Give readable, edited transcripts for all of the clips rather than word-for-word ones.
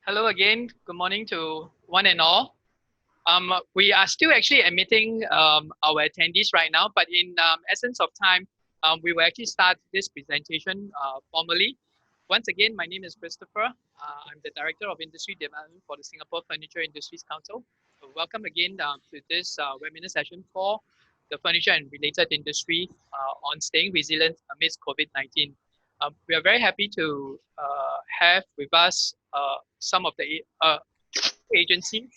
Hello again. Good morning to one and all. We are still actually admitting our attendees right now, but in essence of time, we will actually start this presentation formally. Once again, my name is Christopher. I'm the Director of Industry Development for the Singapore Furniture Industries Council. So welcome again to this webinar session for the furniture and related industry on staying resilient amidst COVID-19. We are very happy to have with us some of the agencies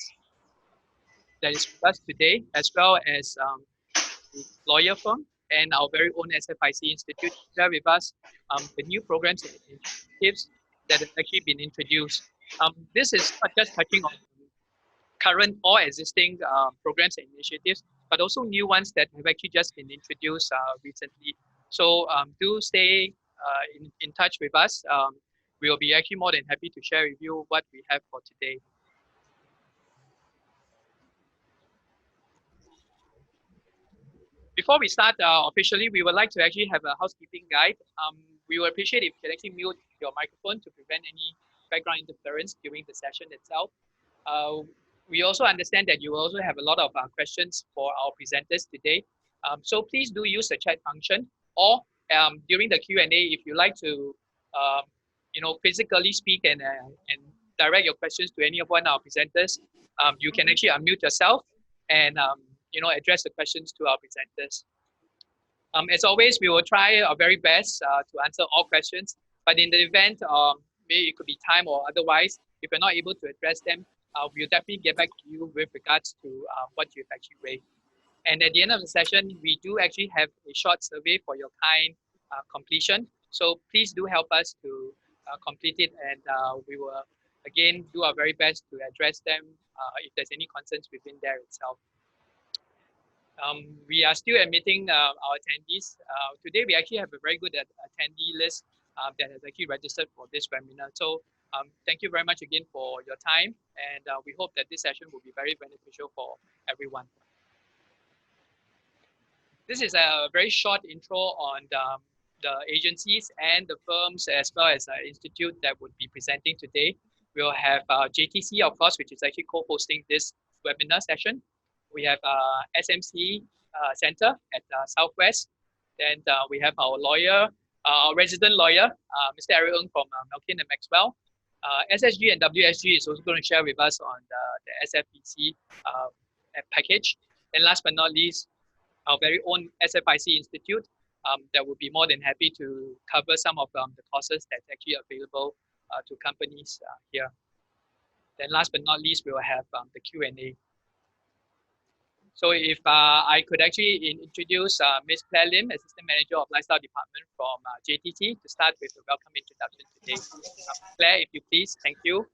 that is with us today, as well as the lawyer firm and our very own SFIC Institute share with us the new programs and initiatives that have actually been introduced. This is not just touching on current or existing programs and initiatives, but also new ones that have actually just been introduced recently. So do stay in touch with us. We will be actually more than happy to share with you what we have for today. Before we start officially, we would like to actually have a housekeeping guide. We would appreciate if you can actually mute your microphone to prevent any background interference during the session itself. We also understand that you also have a lot of questions for our presenters today. So please do use the chat function, or during the Q&A, if you like to physically speak and direct your questions to any of one of our presenters, you can actually unmute yourself and address the questions to our presenters. As always, we will try our very best to answer all questions, but in the event, maybe it could be time or otherwise, if you're not able to address them, we'll definitely get back to you with regards to what you've actually raised. And at the end of the session, we do actually have a short survey for your kind completion. So please do help us to complete it, and we will again do our very best to address them if there's any concerns within there itself. We are still admitting our attendees. Today, we actually have a very good attendee list that has actually registered for this webinar. So thank you very much again for your time, and we hope that this session will be very beneficial for everyone. This is a very short intro on the agencies and the firms, as well as the institute that would be presenting today. We'll have JTC, of course, which is actually co-hosting this webinar session. We have SME Centre at Southwest. Then we have our lawyer, our resident lawyer, Mr. Eric Ng from Malkin Maxwell. SSG and WSG is also going to share with us on the SFIC package. And last but not least, our very own SFIC Institute that will be more than happy to cover some of the courses that's actually available to companies here. Then last but not least, we will have the Q&A. So if I could actually introduce Ms. Claire Lim, Assistant Manager of Lifestyle Department from JTC, to start with a welcome introduction today. Claire, if you please, thank you.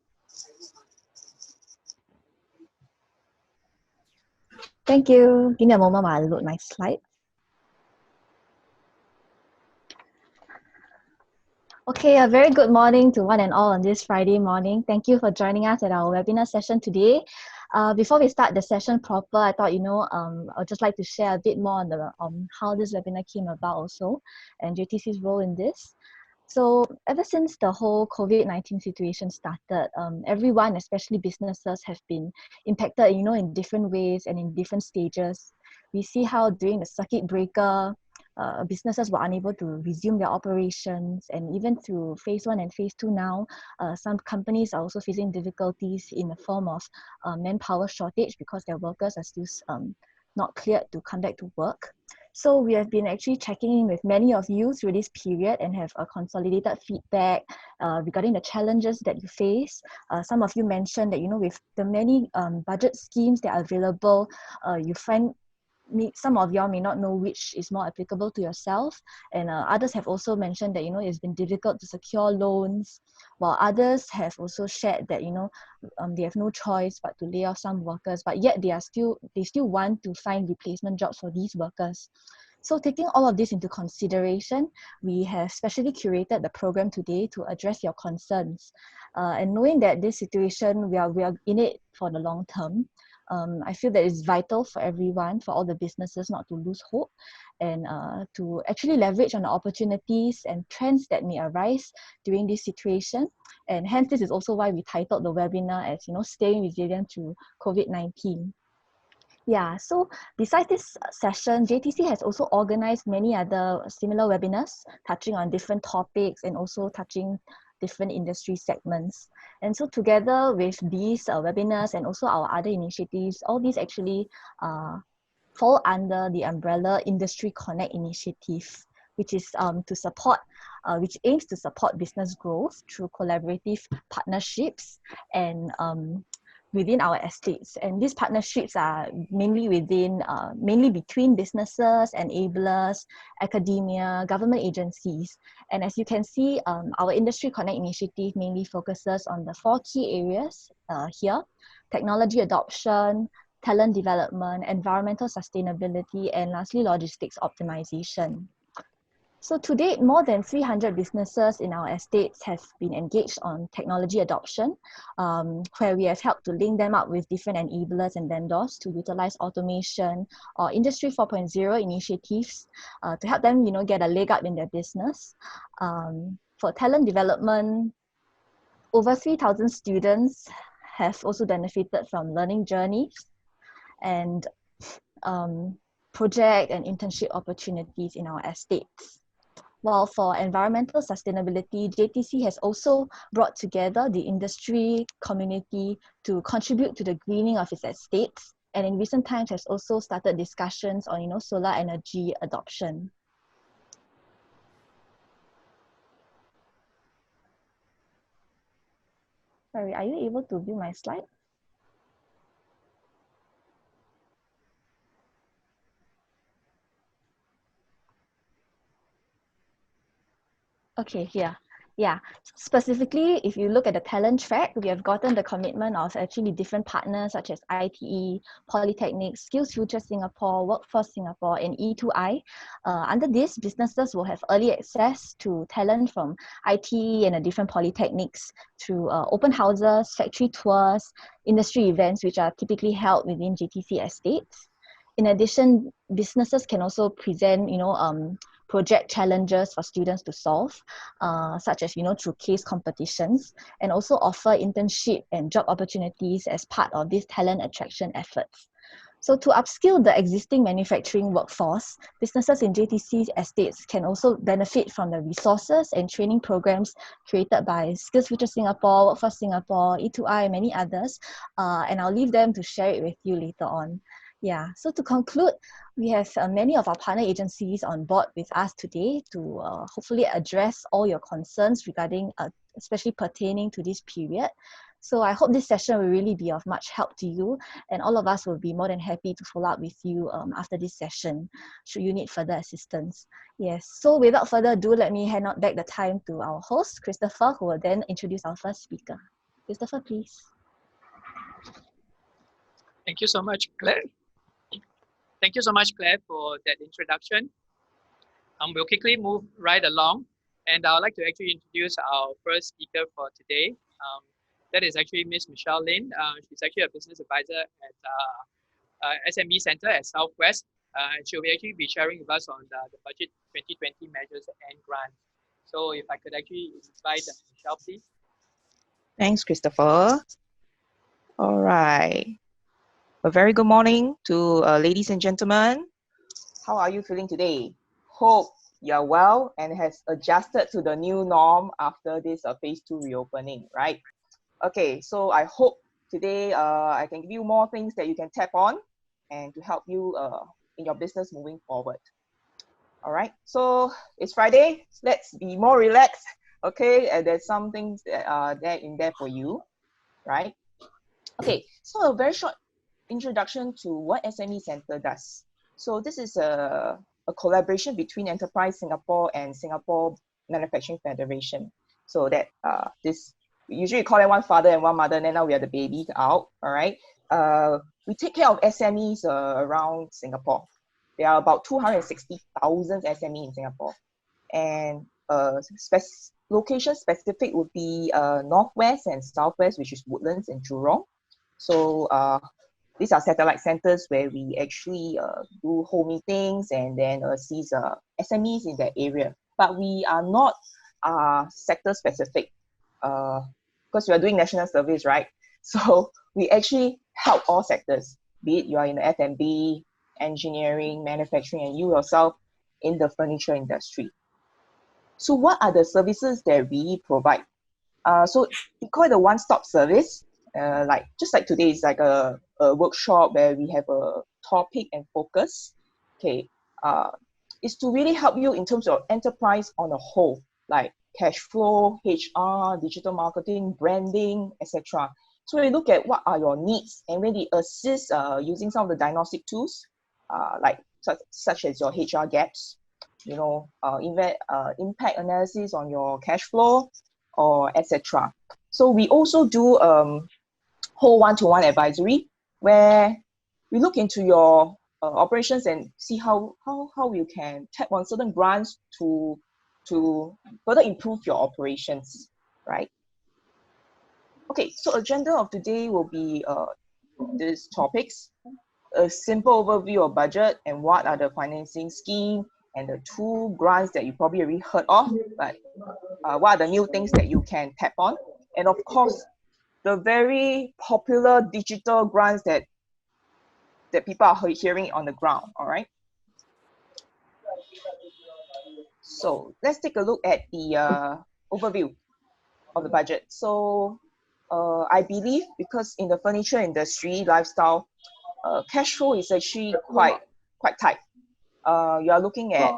Thank you. Give me a moment while I load my slide. Okay, a very good morning to one and all on this Friday morning. Thank you for joining us at our webinar session today. Before we start the session proper, I thought, I'd just like to share a bit more on how this webinar came about also, and JTC's role in this. So ever since the whole COVID-19 situation started, everyone, especially businesses, have been impacted, in different ways and in different stages. We see how during the circuit breaker, businesses were unable to resume their operations, and even through phase 1 and phase 2 now, some companies are also facing difficulties in the form of manpower shortage because their workers are still not cleared to come back to work. So we have been actually checking in with many of you through this period and have a consolidated feedback regarding the challenges that you face. Some of you mentioned that, with the many budget schemes that are available, you find some of y'all may not know which is more applicable to yourself, and others have also mentioned that it's been difficult to secure loans, while others have also shared that they have no choice but to lay off some workers, but yet they still want to find replacement jobs for these workers. So taking all of this into consideration, we have specially curated the program today to address your concerns. And knowing that this situation, we are in it for the long term, I feel that it's vital for everyone, for all the businesses, not to lose hope and to actually leverage on the opportunities and trends that may arise during this situation. And hence, this is also why we titled the webinar as, staying resilient through COVID-19. Yeah, so besides this session, JTC has also organized many other similar webinars touching on different topics and also touching different industry segments. And so together with these webinars and also our other initiatives, all these actually fall under the umbrella Industry Connect initiative, which is which aims to support business growth through collaborative partnerships and within our estates. And these partnerships are mainly between businesses, enablers, academia, government agencies. And as you can see, our Industry Connect initiative mainly focuses on the 4 key areas here: technology adoption, talent development, environmental sustainability, and lastly, logistics optimization. So to date, more than 300 businesses in our estates have been engaged on technology adoption, where we have helped to link them up with different enablers and vendors to utilize automation or Industry 4.0 initiatives to help them, get a leg up in their business. For talent development, over 3,000 students have also benefited from learning journeys and project and internship opportunities in our estates. While for environmental sustainability, JTC has also brought together the industry community to contribute to the greening of its estates, and in recent times has also started discussions on solar energy adoption. Sorry, are you able to view my slide? Okay, yeah. Specifically, if you look at the talent track, we have gotten the commitment of actually different partners such as ITE, Polytechnics, Skills Future Singapore, Workforce Singapore, and E2I. Under this, businesses will have early access to talent from ITE and the different polytechnics through open houses, factory tours, industry events, which are typically held within JTC estates. In addition, businesses can also present, project challenges for students to solve, such as, through case competitions, and also offer internship and job opportunities as part of these talent attraction efforts. So to upskill the existing manufacturing workforce, businesses in JTC estates can also benefit from the resources and training programs created by Skills Future Singapore, Workforce Singapore, E2I, and many others, and I'll leave them to share it with you later on. Yeah, so to conclude, we have many of our partner agencies on board with us today to hopefully address all your concerns regarding, especially pertaining to this period. So I hope this session will really be of much help to you, and all of us will be more than happy to follow up with you after this session, should you need further assistance. Yes, so without further ado, let me hand out back the time to our host, Christopher, who will then introduce our first speaker. Christopher, please. Thank you so much, Claire. Thank you so much, Claire, for that introduction. We'll quickly move right along, and I would like to actually introduce our first speaker for today. That is actually Ms. Michelle Lin. She's actually a business advisor at SME Centre at Southwest. She'll actually be sharing with us on the Budget 2020 measures and grants. So if I could actually invite Michelle, please. Thanks, Christopher. All right. A very good morning to ladies and gentlemen. How are you feeling today? Hope you're well and has adjusted to the new norm after this phase 2 reopening, right? Okay, so I hope today I can give you more things that you can tap on and to help you in your business moving forward. All right, so it's Friday. Let's be more relaxed, okay? And there's some things that are there for you, right? Okay, so a very short introduction to what SME Centre does. So this is a collaboration between Enterprise Singapore and Singapore Manufacturing Federation. So that we usually call it one father and one mother, and then now we are the babies out, all right? We take care of SMEs around Singapore. There are about 260,000 SME in Singapore. And location specific would be Northwest and Southwest, which is Woodlands and Jurong. So these are satellite centers where we actually do whole meetings and then assist SMEs in that area. But we are not sector specific because we are doing national service, right? So we actually help all sectors, be it you are in the F&B, engineering, manufacturing, and you yourself in the furniture industry. So what are the services that we provide? So we call it a one-stop service. Just like today, it's like a workshop where we have a topic and focus. Okay, is to really help you in terms of enterprise on a whole, like cash flow, HR, digital marketing, branding, etc. So we look at what are your needs, and when we assist using some of the diagnostic tools, such as your HR gaps, impact analysis on your cash flow, or etc. So we also do whole one-to-one advisory where we look into your operations and see how you can tap on certain grants to further improve your operations, right? Okay, so agenda of today will be these topics: a simple overview of budget and what are the financing scheme and the two grants that you probably already heard of, but what are the new things that you can tap on, and of course the very popular digital grants that people are hearing on the ground. All right, so let's take a look at the overview of the budget. So I believe because in the furniture industry lifestyle, cash flow is actually quite tight. You are looking at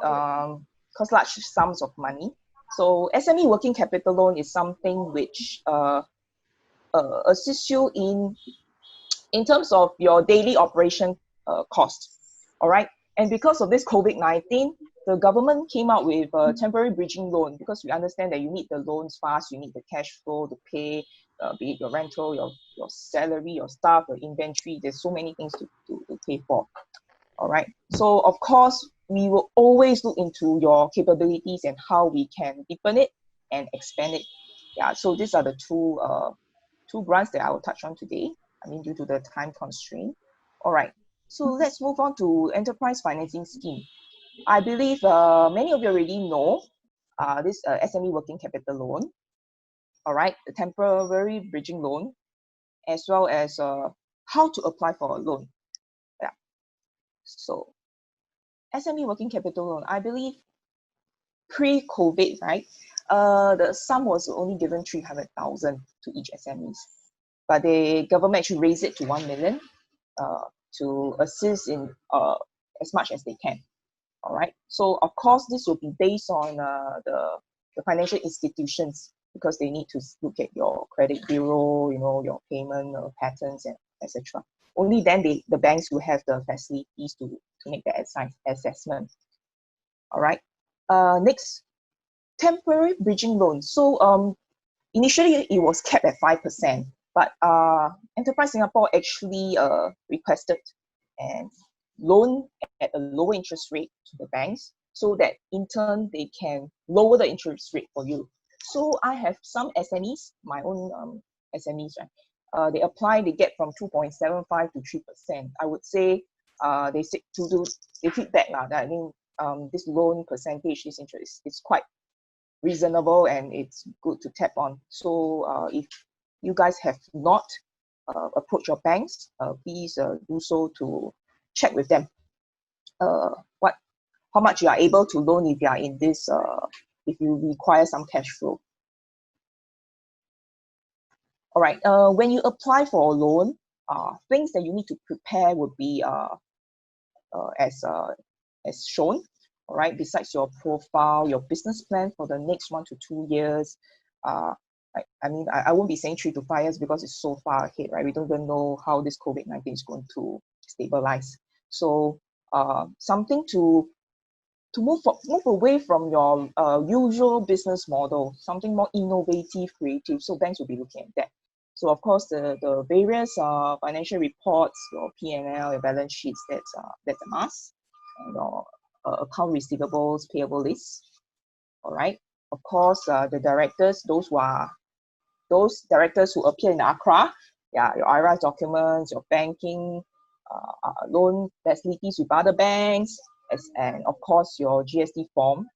cost large sums of money. So SME working capital loan is something which assists you in terms of your daily operation cost. All right, and because of this COVID-19, the government came out with a temporary bridging loan because we understand that you need the loans fast, you need the cash flow to pay, be it your rental, your salary, your staff, your inventory. There's so many things to pay for. All right, so of course we will always look into your capabilities and how we can deepen it and expand it. Yeah, so these are the two grants that I will touch on today, due to the time constraint. All right, so let's move on to enterprise financing scheme. I believe many of you already know this SME working capital loan. All right, the temporary bridging loan, as well as how to apply for a loan. Yeah, so SME working capital loan, I believe pre-COVID, right, the sum was only given 300,000 to each SMEs, but the government actually raised it to 1 million to assist in as much as they can. All right, so of course this will be based on the financial institutions, because they need to look at your credit bureau, your payment patterns, and etc. Only then the banks will have the facilities to make the assessment. All right, next, temporary bridging loan. So initially it was capped at 5%, but Enterprise Singapore actually requested and loan at a lower interest rate to the banks, so that in turn they can lower the interest rate for you. So I have some SMEs, my own SMEs, right? They apply, they get from 2.75 to 3%. I would say they feedback now that this loan percentage, this interest is quite reasonable and it's good to tap on. So if you guys have not approached your banks, please do so to check with them how much you are able to loan if you are in this if you require some cash flow. All right, when you apply for a loan, things that you need to prepare would be as shown. All right, besides your profile, your business plan for the next 1 to 2 years. I won't be saying 3 to 5 years because it's so far ahead, right? We don't even know how this COVID-19 is going to stabilize. So something to move away from your usual business model, something more innovative, creative. So banks will be looking at that. So of course, the various financial reports, your P&L, your balance sheets, that's a must. And your account receivables, payable lists. All right. Of course, the directors, those directors who appear in ACRA, yeah, your IRAS documents, your banking, loan facilities with other banks, and of course your GST form.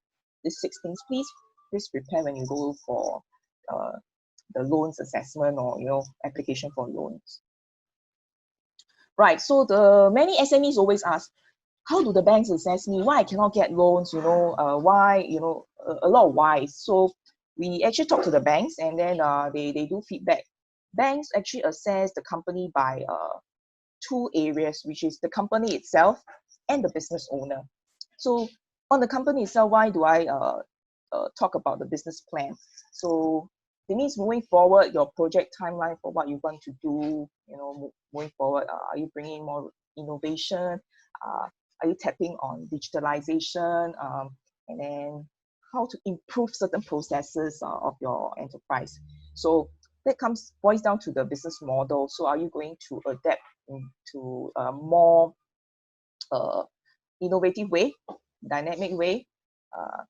These 6 things, please prepare when you go for the loans assessment or application for loans. Right. So the many SMEs always ask, how do the banks assess me? Why I cannot get loans? Why? A lot of whys. So we actually talk to the banks, and then they do feedback. Banks actually assess the company by 2 areas, which is the company itself and the business owner. So on the company itself, why do I talk about the business plan? So it means moving forward, your project timeline for what you want to do, moving forward, are you bringing more innovation? Are you tapping on digitalization? And then how to improve certain processes of your enterprise. So that boils down to the business model. So are you going to adapt into a more innovative way, dynamic way?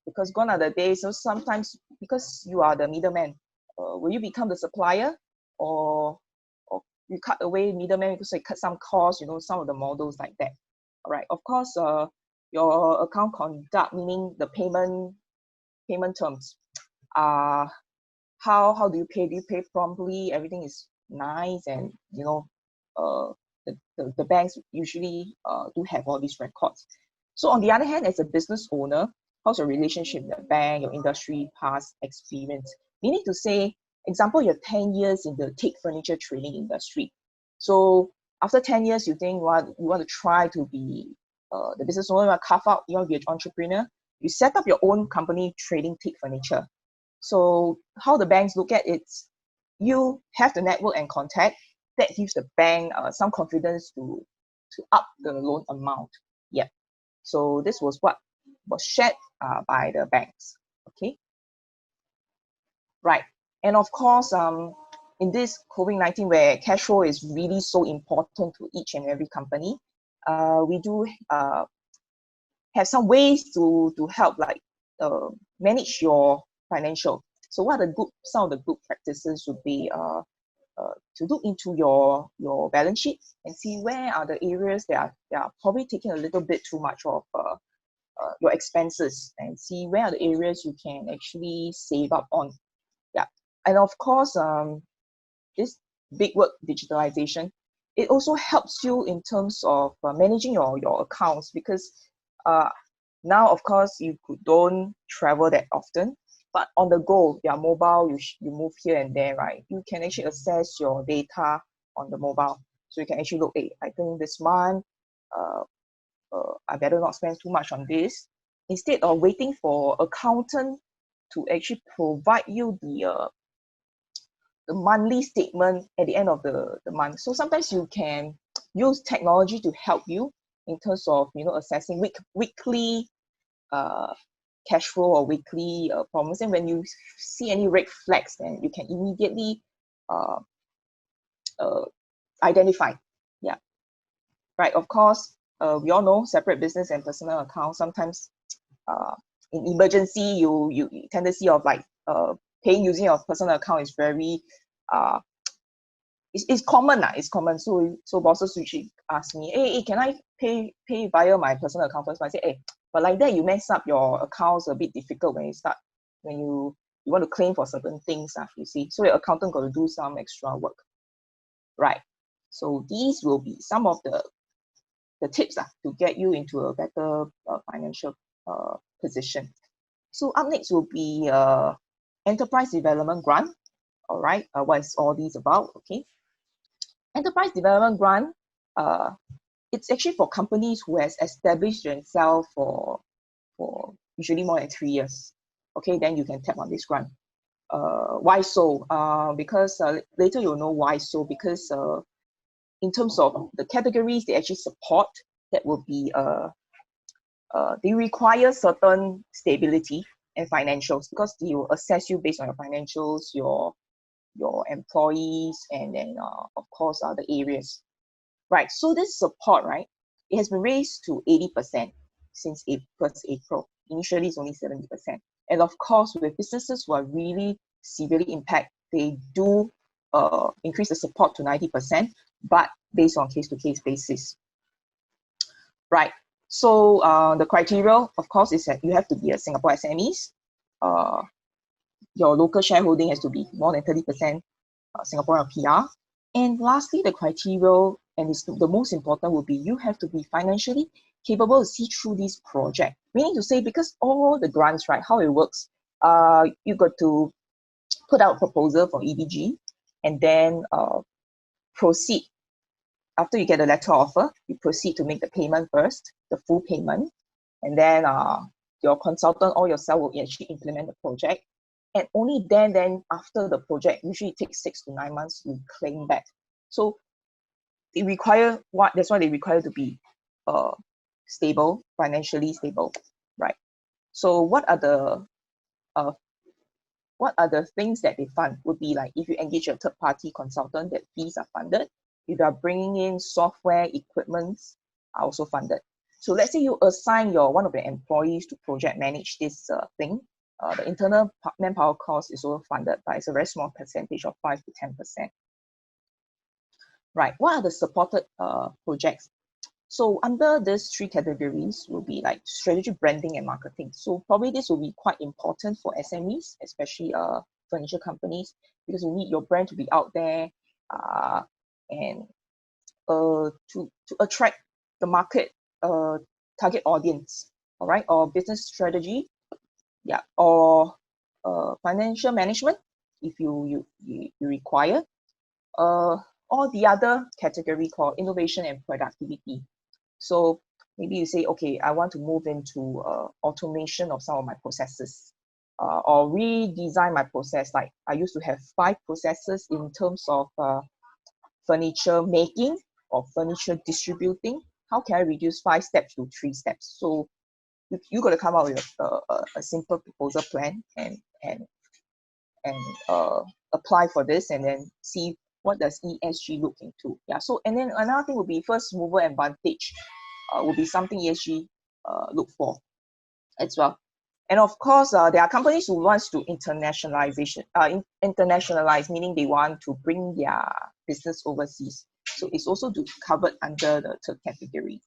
Because gone are the days, so sometimes because you are the middleman, will you become the supplier, or you cut away middleman because you cut some costs, some of the models like that. All right, of course, your account conduct, meaning the payment terms. How do you pay? Do you pay promptly? Everything is nice, and the banks usually do have all these records. So on the other hand, as a business owner, how's your relationship with the bank, your industry, past experience? Meaning to say, example, you're 10 years in the teak furniture trading industry. So after 10 years, you think you want to try to be the business owner, you want to carve out, you want to be an entrepreneur. You set up your own company trading teak furniture. So how the banks look at it, you have the network and contact that gives the bank some confidence to up the loan amount. Yeah. So this was what was shared by the banks. Okay. Right. And of course, in this COVID-19 where cash flow is really so important to each and every company, we do have some ways to help manage your financial. So what are some of the good practices would be to look into your balance sheet and see where are the areas that are probably taking a little bit too much of your expenses, and see where are the areas you can actually save up on. Yeah, and of course, this big word digitalization, it also helps you in terms of managing your accounts, because now, of course, you don't travel that often, but on the go, you're mobile, you move here and there, right? You can actually access your data on the mobile. So you can actually look, hey, I think this month, I better not spend too much on this. Instead of waiting for accountant to actually provide you the monthly statement at the end of the month. So sometimes you can use technology to help you in terms of assessing weekly cash flow or weekly problems, and when you see any red flags, then you can immediately identify. Yeah, right. Of course, we all know separate business and personal accounts. Sometimes in emergency, you tendency of paying using your personal account is very it's common. It's common. So bosses usually ask me, hey, can I pay via my personal account first? I say, hey, but like that you mess up your accounts a bit difficult when you want to claim for certain things, you see. So your accountant got to do some extra work. Right. So these will be some of the tips to get you into a better financial position. So up next will be enterprise development grant. All right. What is all these about? Okay. Enterprise development grant, it's actually for companies who has established themselves for usually more than 3 years. Okay, then you can tap on this grant. Why so? Because later you'll know why so. Because in terms of the categories they actually support, that will be they require certain stability and financials, because they will assess you based on your financials, your employees, and then of course the areas. Right. So this support, right, it has been raised to 80% since 1st April. Initially, it's only 70%. And of course, with businesses who are really severely impacted, they do increase the support to 90%, but based on case-to-case basis. Right. So the criteria, of course, is that you have to be a Singapore SMEs. Your local shareholding has to be more than 30% Singaporean PR. And lastly, the criteria, and it's the most important, will be you have to be financially capable to see through this project. Meaning to say, because all the grants, right, how it works, you got to put out a proposal for EBG and then proceed. After you get a letter offer, you proceed to make the payment first, the full payment, and then your consultant or yourself will actually implement the project. And only then after the project, usually it takes 6 to 9 months, you claim back. So they require that's why they require to be stable, financially stable, right? So what are the things that they fund? Would be like if you engage a third-party consultant, that fees are funded. If you are bringing in software, equipments are also funded. So let's say you assign one of your employees to project manage this thing. The internal manpower cost is also funded, but it's a very small percentage of 5 to 10%. Right, what are the supported projects? So under these 3 categories will be like strategic branding and marketing. So probably this will be quite important for SMEs, especially furniture companies, because you need your brand to be out there and to attract the market target audience, all right, or business strategy, yeah, or financial management if you require, or the other category called innovation and productivity. So maybe you say, okay, I want to move into automation of some of my processes, or redesign my process. Like I used to have 5 processes in terms of furniture making or furniture distributing. How can I reduce 5 steps to 3 steps? So you got to come up with a simple proposal plan and apply for this, and then see what does ESG look into. Yeah. So and then another thing would be first mover advantage. Would be something ESG look for as well. And of course, there are companies who wants to internationalize, meaning they want to bring their business overseas. So it's also covered under the 3rd category.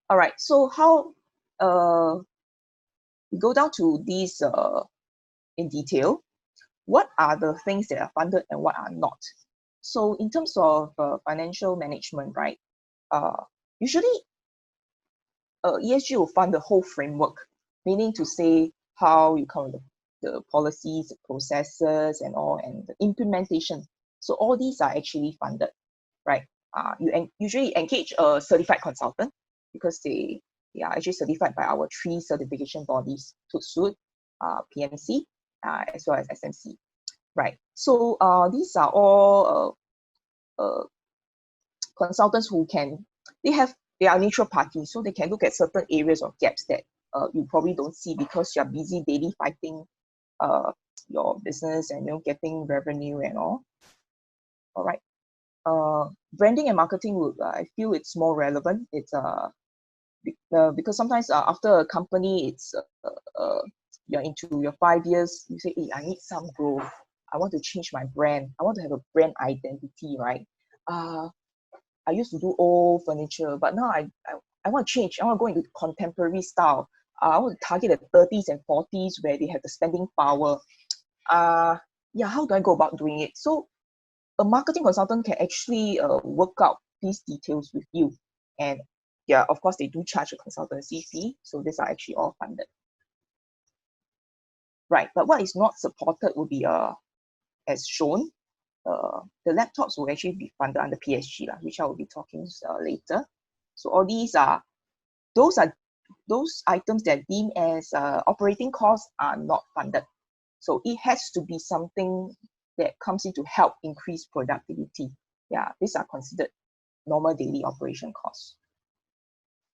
All right. So how we go down to these in detail. What are the things that are funded and what are not? So in terms of financial management, right? Usually ESG will fund the whole framework, meaning to say how you come with the policies, the processes and all, and the implementation. So all these are actually funded, right? You usually engage a certified consultant because they are actually certified by our 3 certification bodies, TUTSUD, PMC, as well as SMC, right? So these are all consultants who they are neutral parties, so they can look at certain areas of gaps that you probably don't see because you're busy daily fighting your business and getting revenue and all. All right. Branding and marketing, I feel it's more relevant. It's because sometimes after a company, it's you're into your 5 years, you say, hey, I need some growth. I want to change my brand. I want to have a brand identity, right? I used to do old furniture, but now I want to change. I want to go into contemporary style. I want to target the 30s and 40s where they have the spending power. Yeah, how do I go about doing it? So a marketing consultant can actually work out these details with you. And yeah, of course, they do charge a consultancy fee. So these are actually all funded. Right, but what is not supported will be, as shown, the laptops will actually be funded under PSG, which I will be talking later. So all these those items that deemed as operating costs are not funded. So it has to be something that comes in to help increase productivity. Yeah, these are considered normal daily operation costs.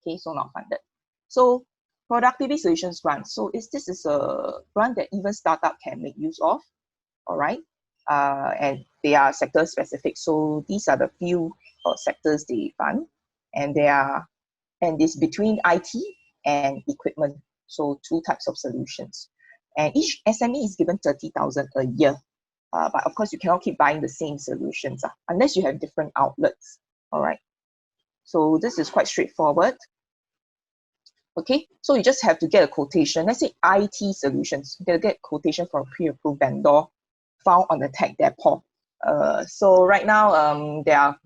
Okay, so not funded. So productivity solutions grant. So this is a grant that even startup can make use of. All right. And they are sector specific. So these are the few sectors they fund, and it's between IT and equipment. So 2 types of solutions, and each SME is given 30,000 a year But of course, you cannot keep buying the same solutions unless you have different outlets. All right. So this is quite straightforward. Okay, so you just have to get a quotation. Let's say IT solutions. They'll get quotation from a pre-approved vendor found on the tech depot. So right now, there are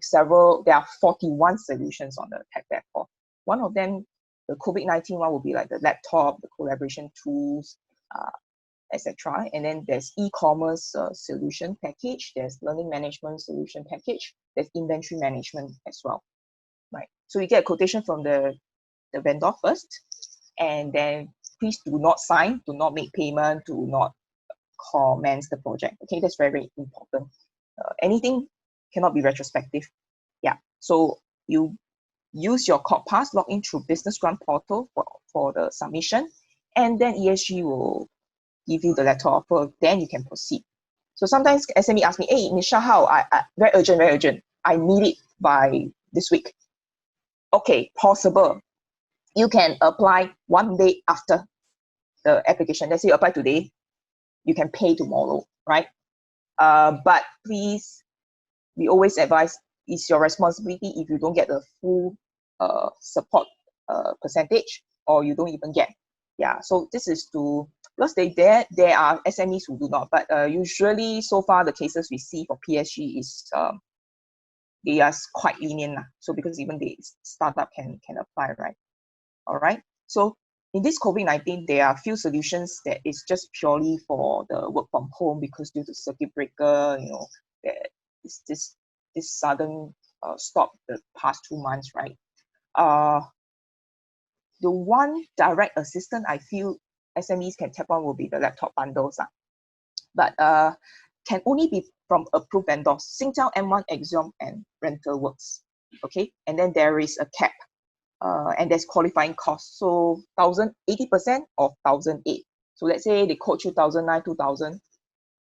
41 solutions on the tech depot. One of them, the COVID-19 one, will be like the laptop, the collaboration tools, etc. And then there's e-commerce solution package. There's learning management solution package. There's inventory management as well. Right. So you get a quotation from the vendor first, and then please do not sign, do not make payment, do not commence the project. Okay, that's very, very important. Anything cannot be retrospective. Yeah. So you use your Corp Pass, log in through Business Grant Portal for the submission, and then ESG will give you the letter offer. Then you can proceed. So sometimes SME ask me, hey, Nisha, how? I very urgent. I need it by this week. Okay, possible. You can apply 1 day after the application. Let's say you apply today, you can pay tomorrow, right? But please, we always advise, it's your responsibility if you don't get the full support percentage, or you don't even get. Yeah, so this is to, because there are SMEs who do not, but usually so far the cases we see for PSG is they are quite lenient. So because even the startup can apply, right? All right. So in this COVID-19, there are a few solutions that is just purely for the work from home, because due to circuit breaker, you know, there is this sudden stop the past 2 months, right? The one direct assistance I feel SMEs can tap on will be the laptop bundles, but can only be from approved vendors, Singtel, M1, Axiom, and Rental Works. Okay, and then there is a cap. And there's qualifying costs. So 80% of 1,008. So let's say they quote you 1,009, 2,000.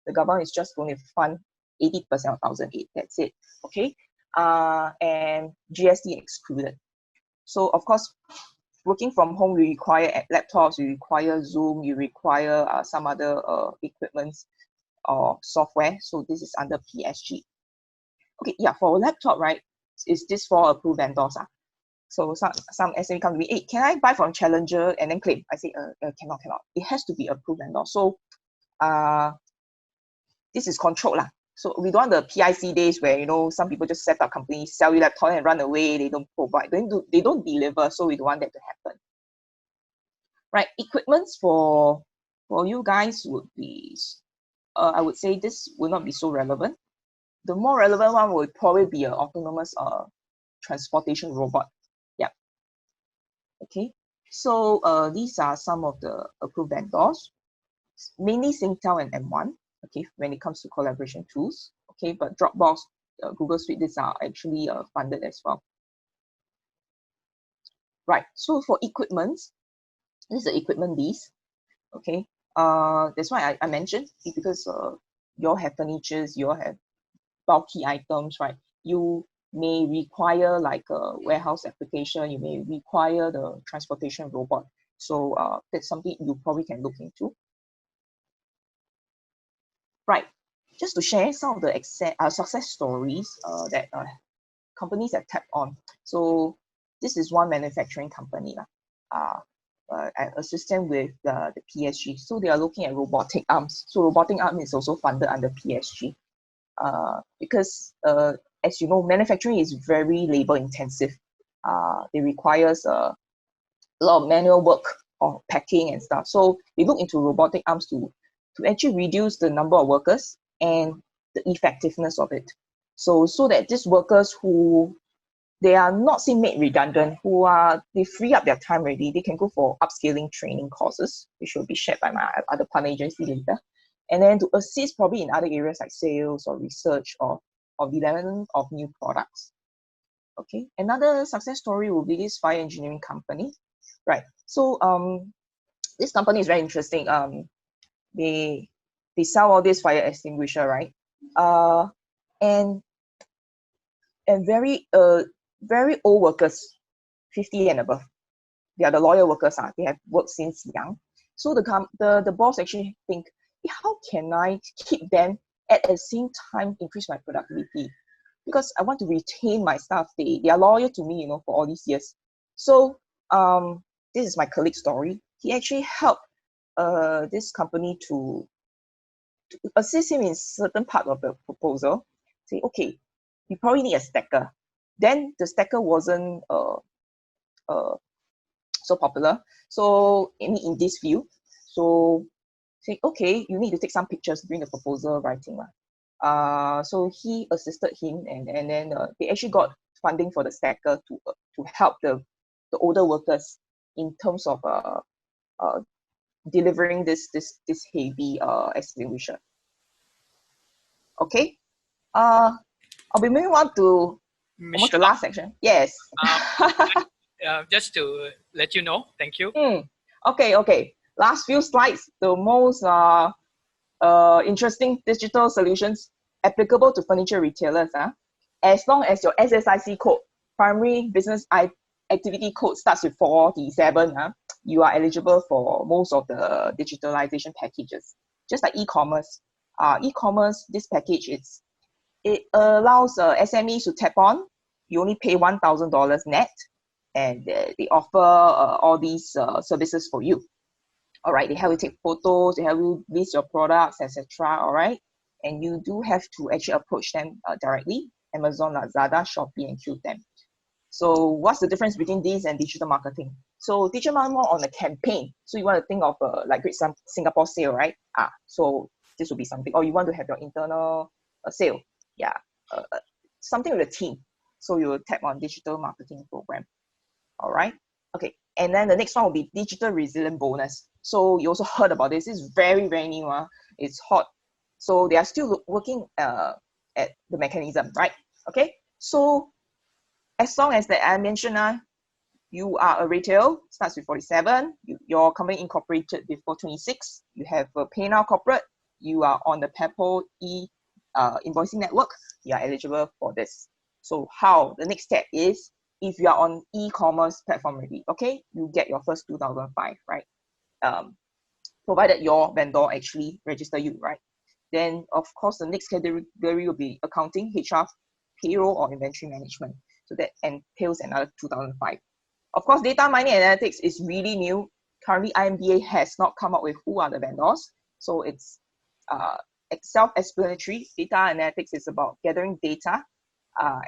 The government is just going to fund 80% of 1,008. That's it. Okay. And GST excluded. So of course, working from home, we require laptops, we require Zoom, you require some other equipments or software. So this is under PSG. Okay, yeah, for a laptop, right? Is this for approved vendors? So some SME come to me, hey, can I buy from Challenger and then claim? I say, cannot. It has to be approved vendor. So this is controlled. So we don't want the PIC days where, you know, some people just set up companies, sell you laptop and run away. They don't provide, they don't deliver. So we don't want that to happen. Right, equipments for you guys would be, I would say this will not be so relevant. The more relevant one would probably be an autonomous transportation robot. Yeah. Okay. So these are some of the approved vendors, mainly Singtel and M1. Okay, when it comes to collaboration tools. Okay, but Dropbox, Google Suite, these are actually funded as well. Right. So for equipment, this is the equipment list. Okay. That's why I mentioned, because you all have furnitures, you all have bulky items, right? You may require like a warehouse application, you may require the transportation robot. So that's something you probably can look into. Right, just to share some of the success stories that companies have tapped on. So this is one manufacturing company, assistant with the PSG. So they are looking at robotic arms. So robotic arm is also funded under PSG. Because as you know, manufacturing is very labor intensive. It requires a lot of manual work or packing and stuff. So we look into robotic arms to actually reduce the number of workers and the effectiveness of it. So that these workers who they are not saying made redundant, they free up their time already, they can go for upscaling training courses, which will be shared by my other partner agency later. And then to assist probably in other areas like sales or research or development of new products. Okay, another success story will be this fire engineering company. Right, so this company is very interesting. They sell all this fire extinguisher, right? And very old workers, 50 and above. They are the loyal workers. They have worked since young. So the boss actually think, how can I keep them at the same time increase my productivity, because I want to retain my staff. They are loyal to me, for all these years. So this is my colleague's story. He actually helped this company to assist him in certain part of the proposal. Say, okay, you probably need a stacker. Then the stacker wasn't so popular. So in this view, so say, okay, you need to take some pictures during the proposal writing. So he assisted him, and then they actually got funding for the stacker to help the older workers in terms of delivering this heavy extinguisher. Okay, I'll be moving on to almost the last section. Yes. Just to let you know, thank you. Okay. Last few slides, the most interesting digital solutions applicable to furniture retailers. As long as your SSIC code, primary business activity code, starts with 47, you are eligible for most of the digitalization packages. Just like e-commerce. E-commerce, this package, it allows SMEs to tap on. You only pay $1,000 net, and they offer all these services for you. All right, they help you take photos, they help you list your products, etc. All right, and you do have to actually approach them directly: Amazon, Lazada, Shopee, and Qtem. So what's the difference between these and digital marketing? So digital marketing more on a campaign. So you want to think of like Great Singapore sale, right? So this will be something. Or you want to have your internal sale, something with a team. So you will tap on digital marketing program. All right. Okay. And then the next one will be digital resilient bonus. So you also heard about this. This is very, very new. It's hot. So they are still working at the mechanism, right? Okay. So as long as that I mentioned, you are a retail, starts with 47. Your company incorporated before 26. You have a PayNow corporate. You are on the PayPal invoicing network. You are eligible for this. So how? The next step is, if you are on e-commerce platform already, okay, you get your first 2005, right? Provided your vendor actually register you, right? Then, of course, the next category will be accounting, HR, payroll, or inventory management. So that entails another 2005. Of course, data mining analytics is really new. Currently, IMDA has not come up with who are the vendors. So it's self-explanatory. Data analytics is about gathering data.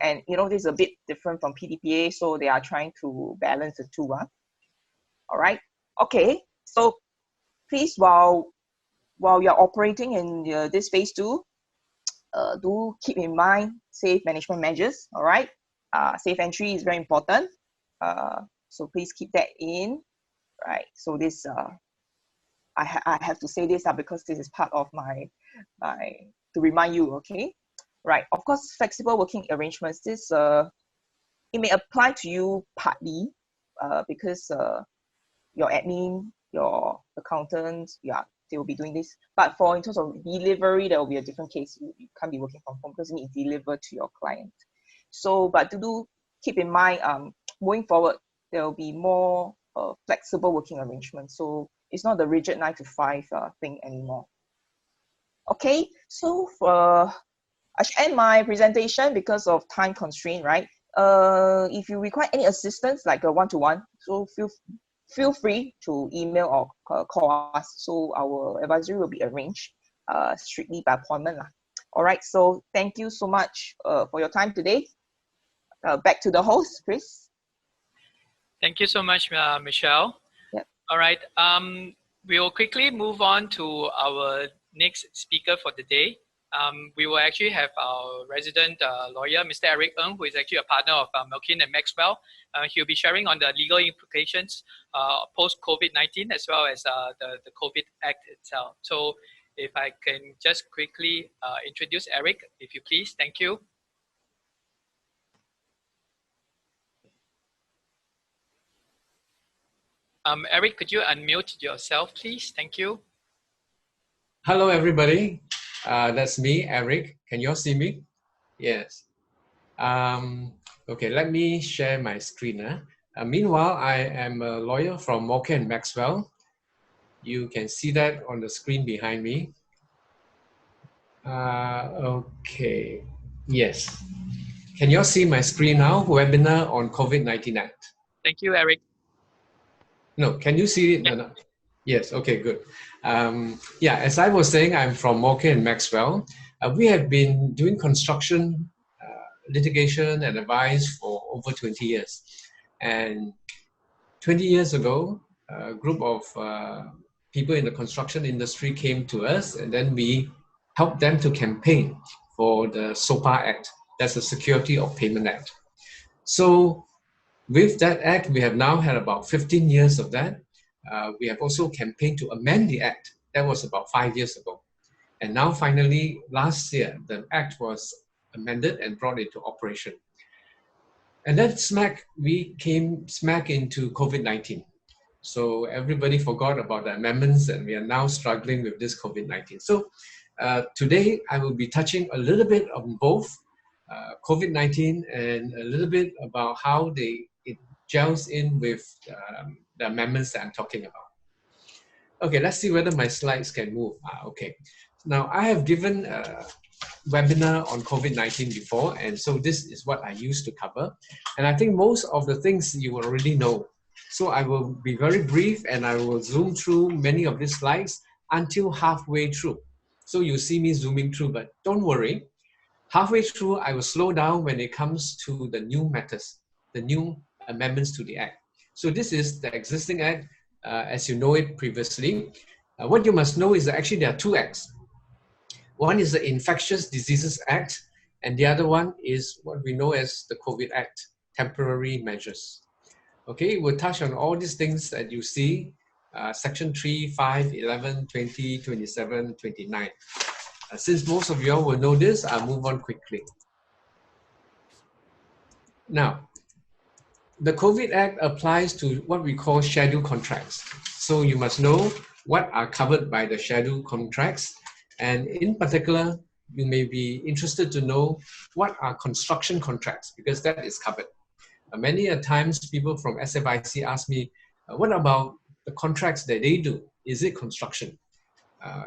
And this is a bit different from PDPA, so they are trying to balance the two. All right. Okay. So please, while you're operating in this phase 2, do keep in mind safe management measures. All right. Safe entry is very important. So please keep that in. Right. So this, I have to say this because this is part of my to remind you. Okay. Right. Of course, flexible working arrangements. This it may apply to you partly because your admin, your accountants, they will be doing this. But in terms of delivery, there will be a different case. You can't be working from home because you need to deliver to your client. So, but keep in mind, moving forward, there will be more flexible working arrangements. So it's not the rigid 9 to 5 thing anymore. Okay. So I should end my presentation because of time constraint, right? If you require any assistance, like a one-to-one, so feel free to email or call us. So our advisory will be arranged strictly by appointment. All right. So thank you so much for your time today. Back to the host, Chris. Thank you so much, Michelle. Yep. All right. We will quickly move on to our next speaker for the day. We will actually have our resident lawyer, Mr. Eric Ng, who is actually a partner of Malkin and Maxwell. He'll be sharing on the legal implications post-COVID-19 as well as the COVID Act itself. So if I can just quickly introduce Eric, if you please. Thank you. Eric, could you unmute yourself, please? Thank you. Hello, everybody. That's me, Eric. Can you all see me? Yes. Okay, let me share my screen. Meanwhile, I am a lawyer from Malkin Maxwell. You can see that on the screen behind me. Okay. Yes. Can you all see my screen now? Webinar on COVID-19 Act. Thank you, Eric. No, can you see it? Yeah. No. Yes. Okay, good. Yeah, as I was saying, I'm from Malkin Maxwell. We have been doing construction litigation and advice for over 20 years. And 20 years ago, a group of people in the construction industry came to us, and then we helped them to campaign for the SOPA Act. That's the Security of Payment Act. So with that act, we have now had about 15 years of that. We have also campaigned to amend the act. That was about 5 years ago. And now finally, last year, the act was amended and brought into operation. And then we came smack into COVID-19. So everybody forgot about the amendments, and we are now struggling with this COVID-19. So today I will be touching a little bit on both COVID-19 and a little bit about how it gels in with the amendments that I'm talking about. Okay, let's see whether my slides can move. Okay, now I have given a webinar on COVID-19 before, and so this is what I used to cover. And I think most of the things you already know. So I will be very brief, and I will zoom through many of these slides until halfway through. So you see me zooming through, but don't worry. Halfway through, I will slow down when it comes to the new matters, the new amendments to the Act. So this is the existing Act, as you know it previously. What you must know is that actually there are two Acts. One is the Infectious Diseases Act, and the other one is what we know as the COVID Act, temporary measures. Okay, we'll touch on all these things that you see, Section 3, 5, 11, 20, 27, 29. Since most of you all will know this, I'll move on quickly. Now, the COVID Act applies to what we call scheduled contracts. So you must know what are covered by the scheduled contracts. And in particular, you may be interested to know what are construction contracts, because that is covered. Many a times people from SFIC ask me, what about the contracts that they do? Is it construction?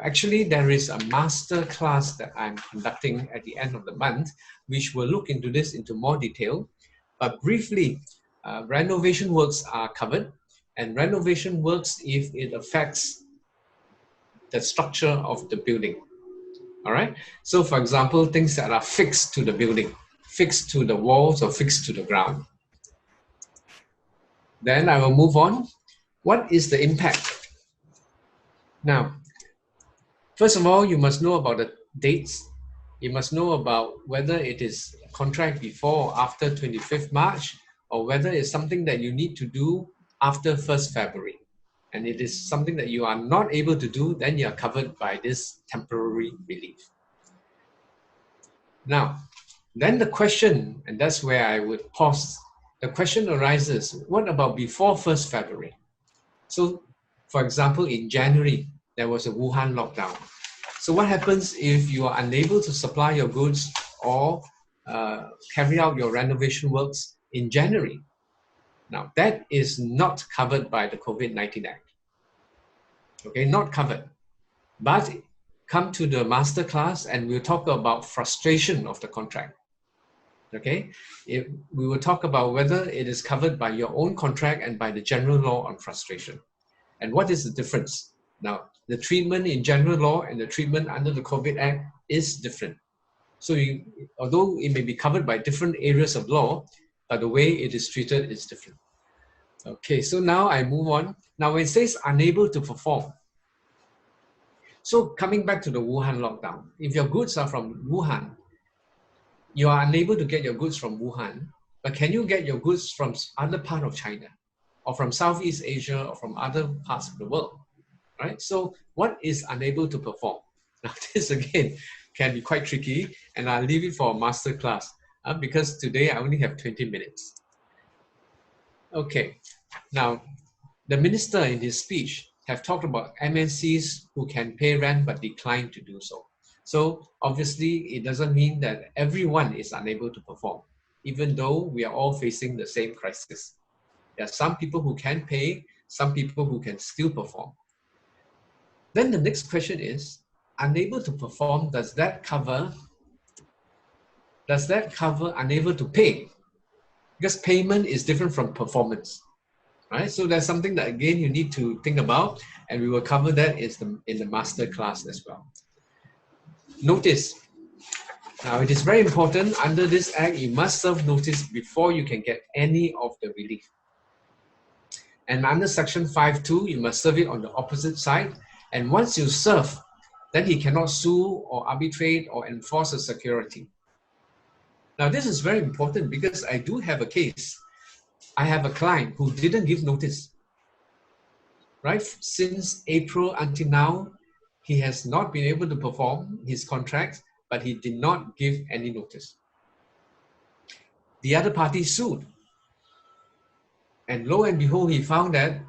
Actually, there is a master class that I'm conducting at the end of the month, which will look into this into more detail. But briefly, renovation works are covered, and renovation works if it affects the structure of the building. All right. So, for example, things that are fixed to the building, fixed to the walls or fixed to the ground. Then I will move on. What is the impact? Now, first of all, you must know about the dates. You must know about whether it is a contract before or after 25th March, or whether it's something that you need to do after 1st February. And it is something that you are not able to do, then you are covered by this temporary relief. Now, then the question, and that's where I would pause, the question arises, what about before 1st February? So, for example, in January, there was a Wuhan lockdown. So what happens if you are unable to supply your goods or carry out your renovation works in January? Now, that is not covered by the COVID-19 Act. Okay, not covered. But come to the master class and we'll talk about frustration of the contract. Okay, we will talk about whether it is covered by your own contract and by the general law on frustration. And what is the difference? Now, the treatment in general law and the treatment under the COVID Act is different. So although it may be covered by different areas of law, but the way it is treated is different. Okay, so now I move on. Now when it says unable to perform. So coming back to the Wuhan lockdown, if your goods are from Wuhan, you are unable to get your goods from Wuhan, but can you get your goods from other part of China or from Southeast Asia or from other parts of the world? Right? So what is unable to perform? Now this again can be quite tricky, and I'll leave it for a master class because today I only have 20 minutes. Okay, now the minister in his speech have talked about MNCs who can pay rent but decline to do so. So obviously it doesn't mean that everyone is unable to perform, even though we are all facing the same crisis. There are some people who can pay, some people who can still perform. Then the next question is, unable to perform, does that cover unable to pay? Because payment is different from performance, right? So that's something that again you need to think about, and we will cover that in the master class as well. Notice. Now it is very important, under this act you must serve notice before you can get any of the relief. And under section 5.2 you must serve it on the opposite side, and once you serve, then he cannot sue or arbitrate or enforce a security. Now this is very important because I do have a case. I have a client who didn't give notice. Right? Since April until now, he has not been able to perform his contract, but he did not give any notice. The other party sued. And lo and behold, he found that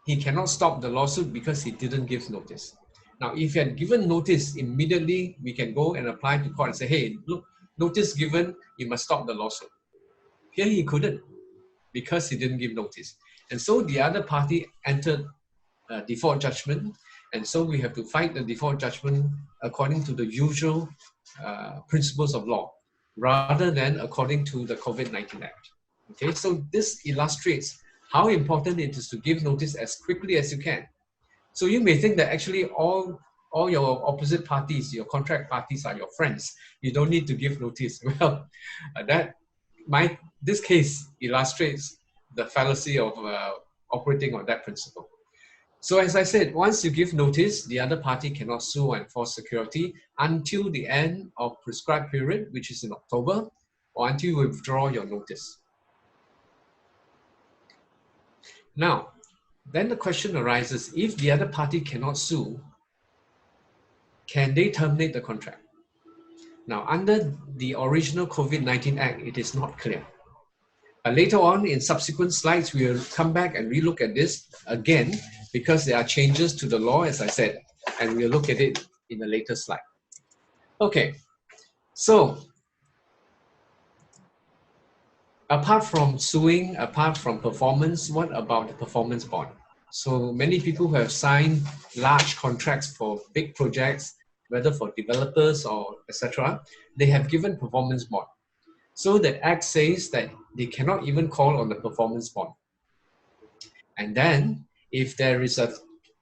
he cannot stop the lawsuit because he didn't give notice. Now, if he had given notice immediately, we can go and apply to court and say, hey, look, notice given, you must stop the lawsuit. Here he couldn't because he didn't give notice. And so the other party entered default judgment. And so we have to fight the default judgment according to the usual principles of law, rather than according to the COVID-19 Act. Okay, so this illustrates how important it is to give notice as quickly as you can. So you may think that actually all your opposite parties, your contract parties are your friends. You don't need to give notice. Well, this case illustrates the fallacy of operating on that principle. So as I said, once you give notice, the other party cannot sue or enforce security until the end of prescribed period, which is in October, or until you withdraw your notice. Now, then the question arises, if the other party cannot sue, can they terminate the contract? Now, under the original COVID-19 Act, it is not clear. Later on, in subsequent slides, we will come back and relook at this again, because there are changes to the law, as I said, and we'll look at it in a later slide. Okay, so apart from suing, apart from performance, what about the performance bond? So many people who have signed large contracts for big projects, whether for developers or etc., they have given performance bond. So the Act says that they cannot even call on the performance bond. And then, if there is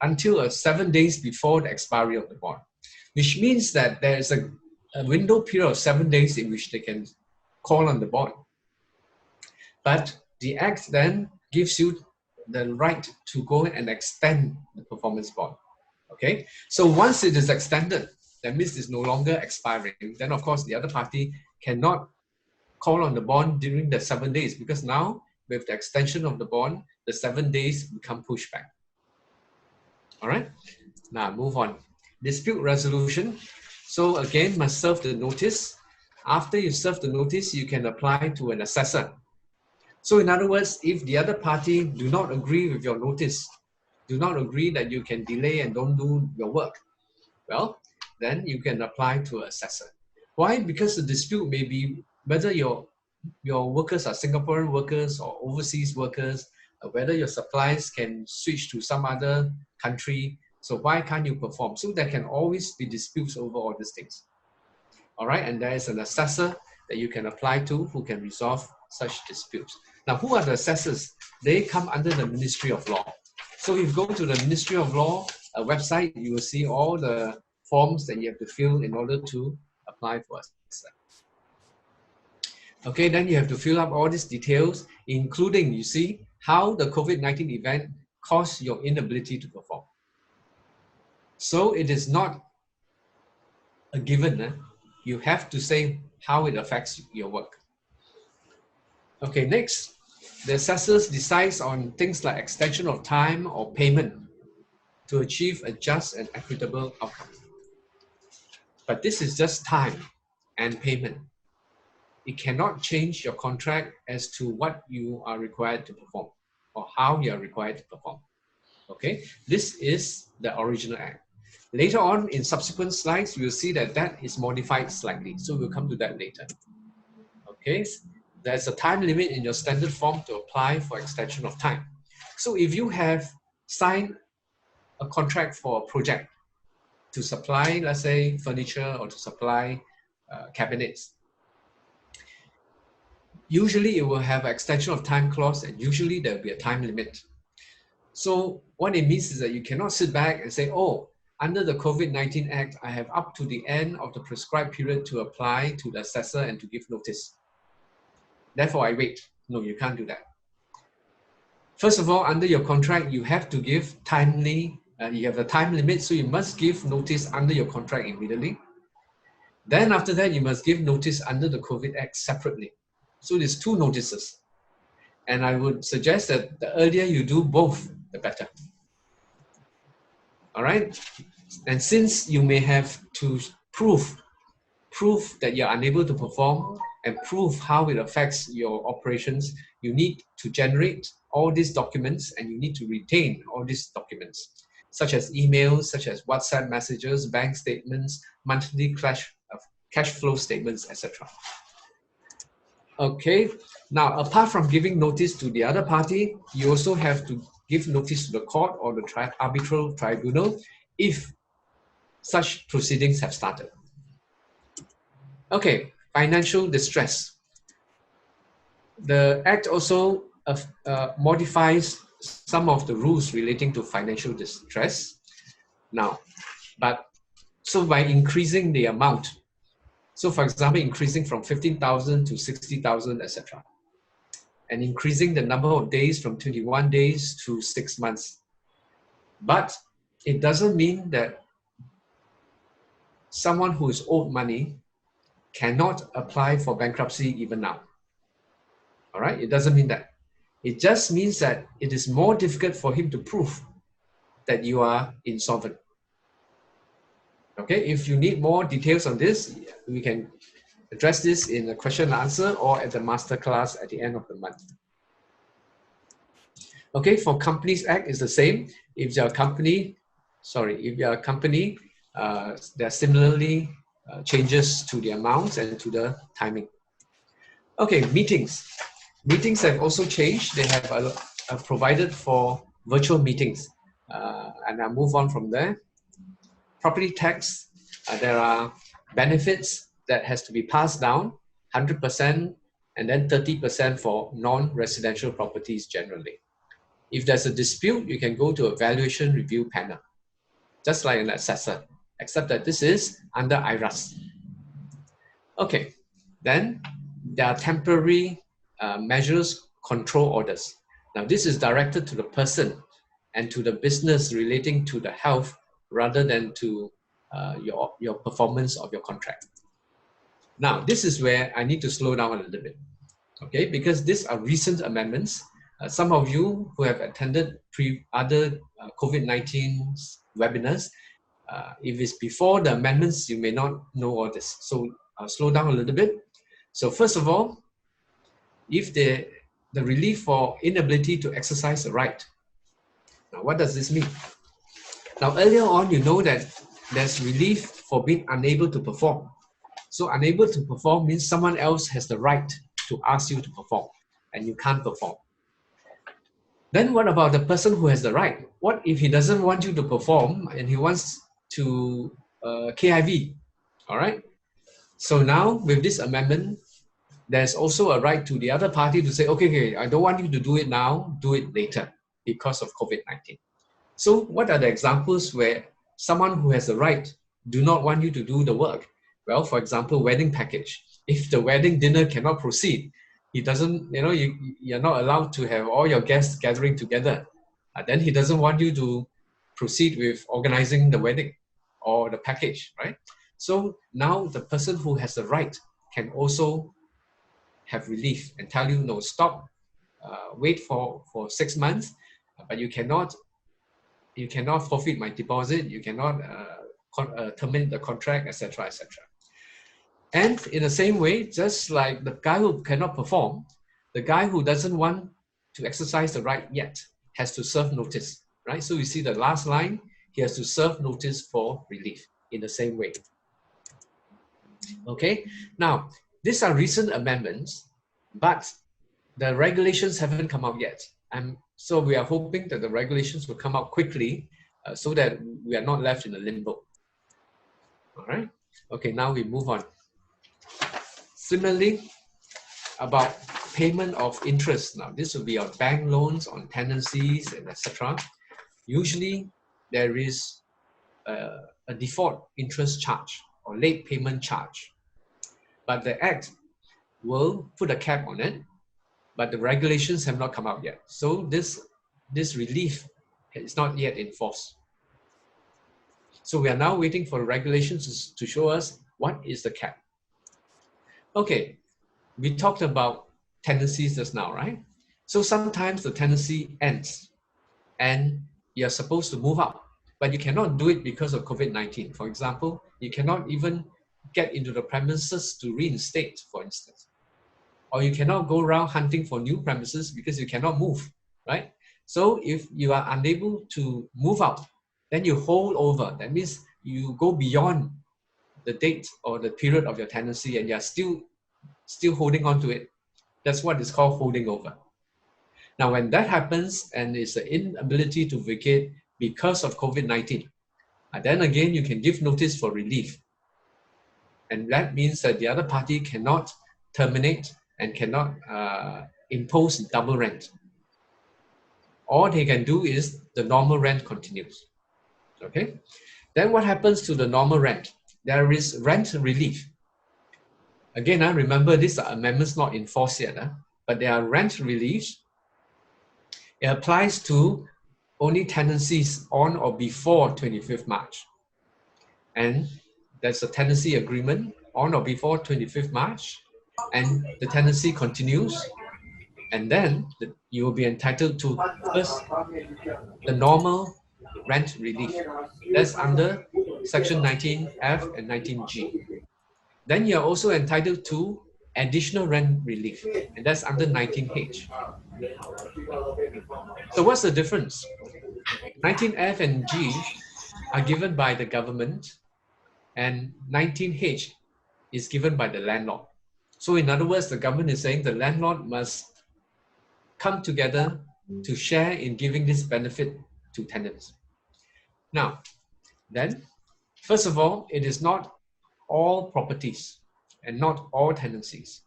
until 7 days before the expiry of the bond, which means that there is a window period of 7 days in which they can call on the bond. But the Act then gives you the right to go and extend the performance bond. Okay, so once it is extended, that means it's no longer expiring. Then of course the other party cannot call on the bond during the 7 days, because now with the extension of the bond, the 7 days become pushed back. All right, now move on. Dispute resolution. So again, must serve the notice. After you serve the notice, you can apply to an assessor. So in other words, if the other party do not agree with your notice, do not agree that you can delay and don't do your work, well, then you can apply to an assessor. Why? Because the dispute may be whether your workers are Singaporean workers or overseas workers, whether your suppliers can switch to some other country. So why can't you perform? So there can always be disputes over all these things. All right, and there is an assessor that you can apply to who can resolve such disputes. Now, who are the assessors? They come under the Ministry of Law. So if you go to the Ministry of Law website, you will see all the forms that you have to fill in order to apply for assessor. Okay, then you have to fill up all these details, including, you see, how the COVID-19 event caused your inability to perform. So it is not a given. You have to say how it affects your work. Okay, next, the assessors decides on things like extension of time or payment to achieve a just and equitable outcome. But this is just time and payment. It cannot change your contract as to what you are required to perform or how you are required to perform. Okay, this is the original Act. Later on in subsequent slides, you will see that that is modified slightly. So we'll come to that later. Okay, there's a time limit in your standard form to apply for extension of time. So if you have signed a contract for a project to supply, let's say, furniture or to supply cabinets. Usually it will have an extension of time clause, and usually there will be a time limit. So what it means is that you cannot sit back and say, oh, under the COVID-19 Act, I have up to the end of the prescribed period to apply to the assessor and to give notice. Therefore, I wait. No, you can't do that. First of all, under your contract, you have to give timely, you have a time limit, so you must give notice under your contract immediately. Then after that, you must give notice under the COVID Act separately. So there's 2 notices. And I would suggest that the earlier you do both, the better. All right? And since you may have to prove that you're unable to perform and prove how it affects your operations, you need to generate all these documents and you need to retain all these documents, such as emails, such as WhatsApp messages, bank statements, monthly cash flow statements, etc. Okay, now apart from giving notice to the other party, you also have to give notice to the court or the arbitral tribunal if such proceedings have started. Okay, financial distress. The Act also modifies some of the rules relating to financial distress. Now, so by increasing the amount, so for example, increasing from 15,000 to 60,000, etc. And increasing the number of days from 21 days to 6 months. But it doesn't mean that someone who is owed money cannot apply for bankruptcy even now. All right, it doesn't mean that. It just means that it is more difficult for him to prove that you are insolvent. Okay, if you need more details on this, we can address this in a question and answer or at the masterclass at the end of the month. Okay, for Companies Act, it's the same. If you're a company, there are similarly changes to the amounts and to the timing. Okay, meetings. Meetings have also changed. They have provided for virtual meetings. And I'll move on from there. Property tax, there are benefits that has to be passed down, 100% and then 30% for non-residential properties generally. If there's a dispute, you can go to a valuation review panel, just like an assessor, except that this is under IRAS. Okay, then there are temporary measures control orders. Now this is directed to the person and to the business relating to the health rather than to your performance of your contract. Now this is where I need to slow down a little bit, okay? Because these are recent amendments. Some of you who have attended other COVID-19 webinars, if it's before the amendments, you may not know all this. So I'll slow down a little bit. So first of all, if the relief for inability to exercise a right. Now, what does this mean? Now, earlier on, you know that there's relief for being unable to perform. So unable to perform means someone else has the right to ask you to perform and you can't perform. Then what about the person who has the right? What if he doesn't want you to perform and he wants to KIV, all right? So now with this amendment, there's also a right to the other party to say, okay, I don't want you to do it now, do it later because of COVID-19. So what are the examples where someone who has the right do not want you to do the work? Well, for example, wedding package. If the wedding dinner cannot proceed, he doesn't, you're not allowed to have all your guests gathering together. Then he doesn't want you to proceed with organizing the wedding or the package, right? So now the person who has the right can also have relief and tell you, no, stop, wait for 6 months, but you cannot forfeit my deposit, you cannot terminate the contract, etc., etc. And in the same way, just like the guy who cannot perform, the guy who doesn't want to exercise the right yet has to serve notice, right? So you see the last line, he has to serve notice for relief in the same way. Okay, now these are recent amendments, but the regulations haven't come out yet. And so we are hoping that the regulations will come out quickly so that we are not left in a limbo. All right. Okay, now we move on. Similarly, about payment of interest. Now, this will be on bank loans, on tenancies, and etc. Usually, there is a default interest charge or late payment charge. But the Act will put a cap on it, but the regulations have not come out yet. So this relief is not yet in force. So we are now waiting for the regulations to show us what is the cap. Okay, we talked about tenancies just now, right? So sometimes the tenancy ends and you're supposed to move out, but you cannot do it because of COVID-19. For example, you cannot even get into the premises to reinstate, for instance. Or you cannot go around hunting for new premises because you cannot move, right? So if you are unable to move out, then you hold over. That means you go beyond the date or the period of your tenancy and you're still holding on to it. That's what is called holding over. Now, when that happens and it's an inability to vacate because of COVID-19, then again, you can give notice for relief. And that means that the other party cannot terminate and cannot impose double rent. All they can do is the normal rent continues. Okay? Then what happens to the normal rent? There is rent relief. Again, remember these are amendments not in force yet, but there are rent reliefs. It applies to only tenancies on or before 25th March. And there's a tenancy agreement on or before 25th March, and the tenancy continues. And then you will be entitled to first the normal rent relief. That's under Section 19F and 19G. Then you're also entitled to additional rent relief, and that's under 19H. So what's the difference? 19F and G are given by the government, and 19H is given by the landlord. So in other words, the government is saying the landlord must come together to share in giving this benefit to tenants. Now, then, first of all, it is not all properties and not all tenancies.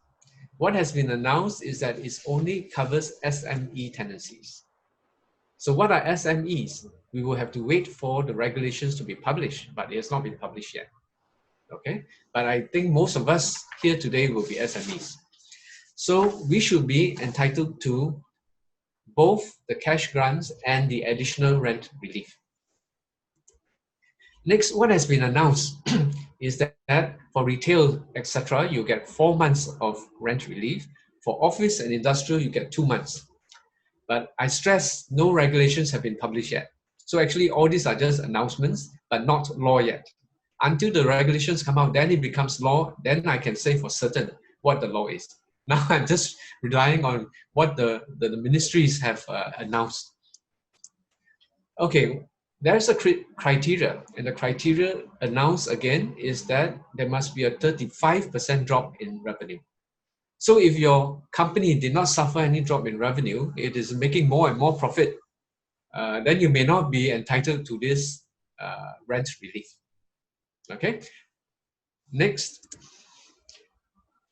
What has been announced is that it only covers SME tenancies. So what are SMEs? We will have to wait for the regulations to be published, but it has not been published yet. Okay, but I think most of us here today will be SMEs. So we should be entitled to both the cash grants and the additional rent relief. Next, what has been announced is that for retail, etc., you get 4 months of rent relief. For office and industrial, you get 2 months. But I stress no regulations have been published yet. So actually all these are just announcements, but not law yet. Until the regulations come out, then it becomes law, then I can say for certain what the law is. Now I'm just relying on what the ministries have announced. Okay, there's a criteria, and the criteria announced again is that there must be a 35% drop in revenue. So if your company did not suffer any drop in revenue, it is making more and more profit, then you may not be entitled to this rent relief. Okay. Next,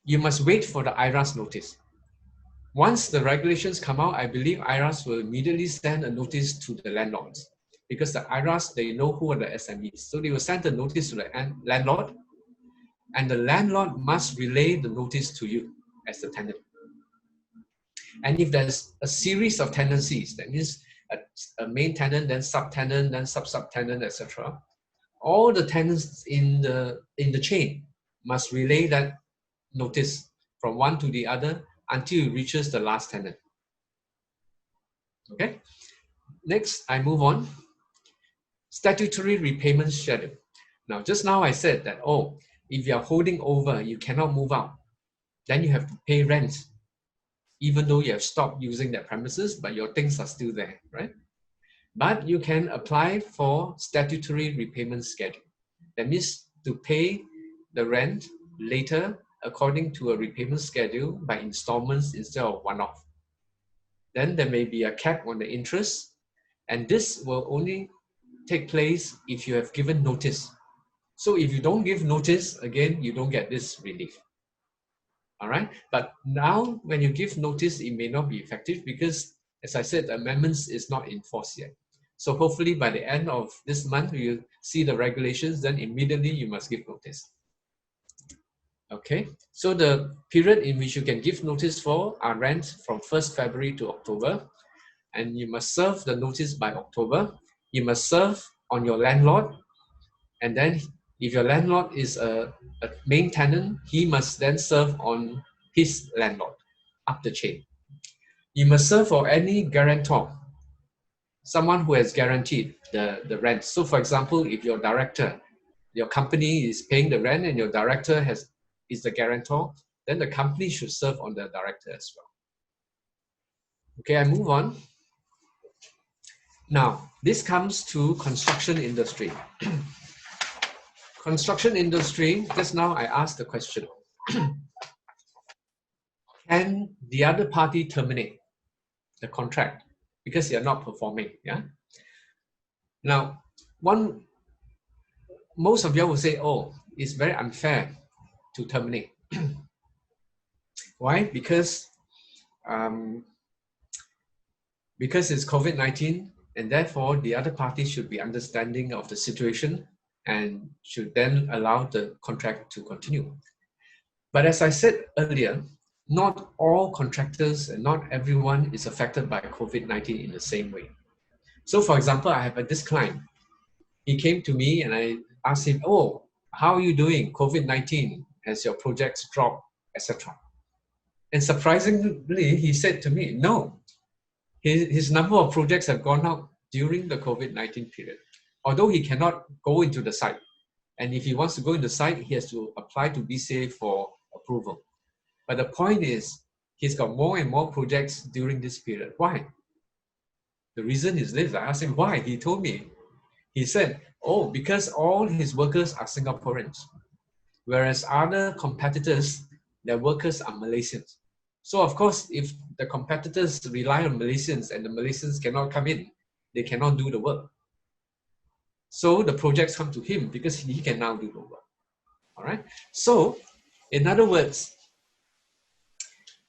you must wait for the IRAS notice. Once the regulations come out, I believe IRAS will immediately send a notice to the landlords, because the IRAS, they know who are the SMEs. So they will send a notice to the landlord, and the landlord must relay the notice to you as the tenant. And if there's a series of tenancies, that means a main tenant, then subtenant, then sub-subtenant, etc., all the tenants in the chain must relay that notice from one to the other until it reaches the last tenant. Okay. Next, I move on. Statutory repayment schedule. Now, just now I said that, oh, if you are holding over, you cannot move out. Then you have to pay rent, even though you have stopped using that premises, but your things are still there, right? But you can apply for statutory repayment schedule. That means to pay the rent later according to a repayment schedule by installments instead of one-off. Then there may be a cap on the interest, and this will only take place if you have given notice So if you don't give notice, again, you don't get this relief. All right. But now when you give notice, it may not be effective because, as I said, the amendments is not in force yet. So hopefully by the end of this month, you see the regulations, then immediately you must give notice. Okay. So the period in which you can give notice for are rent from 1st February to October. And you must serve the notice by October. You must serve on your landlord. And then if your landlord is a main tenant, he must then serve on his landlord up the chain. You must serve for any guarantor, someone who has guaranteed the rent. So for example, if your director, your company is paying the rent and your director is the guarantor, then the company should serve on the director as well. Okay, I move on. Now, this comes to construction industry. Construction industry, just now I asked the question, can the other party terminate the contract because they are not performing? Yeah. Now, most of you will say, oh, it's very unfair to terminate. Why? Because it's COVID-19, and therefore the other party should be understanding of the situation and should then allow the contract to continue. But as I said earlier, not all contractors and not everyone is affected by COVID-19 in the same way. So for example, I have this client. He came to me and I asked him, oh, how are you doing? COVID-19, has your projects dropped, etc. And surprisingly, he said to me, no, his number of projects have gone up during the COVID-19 period. Although he cannot go into the site. And if he wants to go into the site, he has to apply to BCA for approval. But the point is, he's got more and more projects during this period. Why? The reason is this. I asked him why. He told me. He said, oh, because all his workers are Singaporeans, whereas other competitors, their workers are Malaysians. So of course, if the competitors rely on Malaysians and the Malaysians cannot come in, they cannot do the work. So the projects come to him because he can now do the work. All right. So in other words,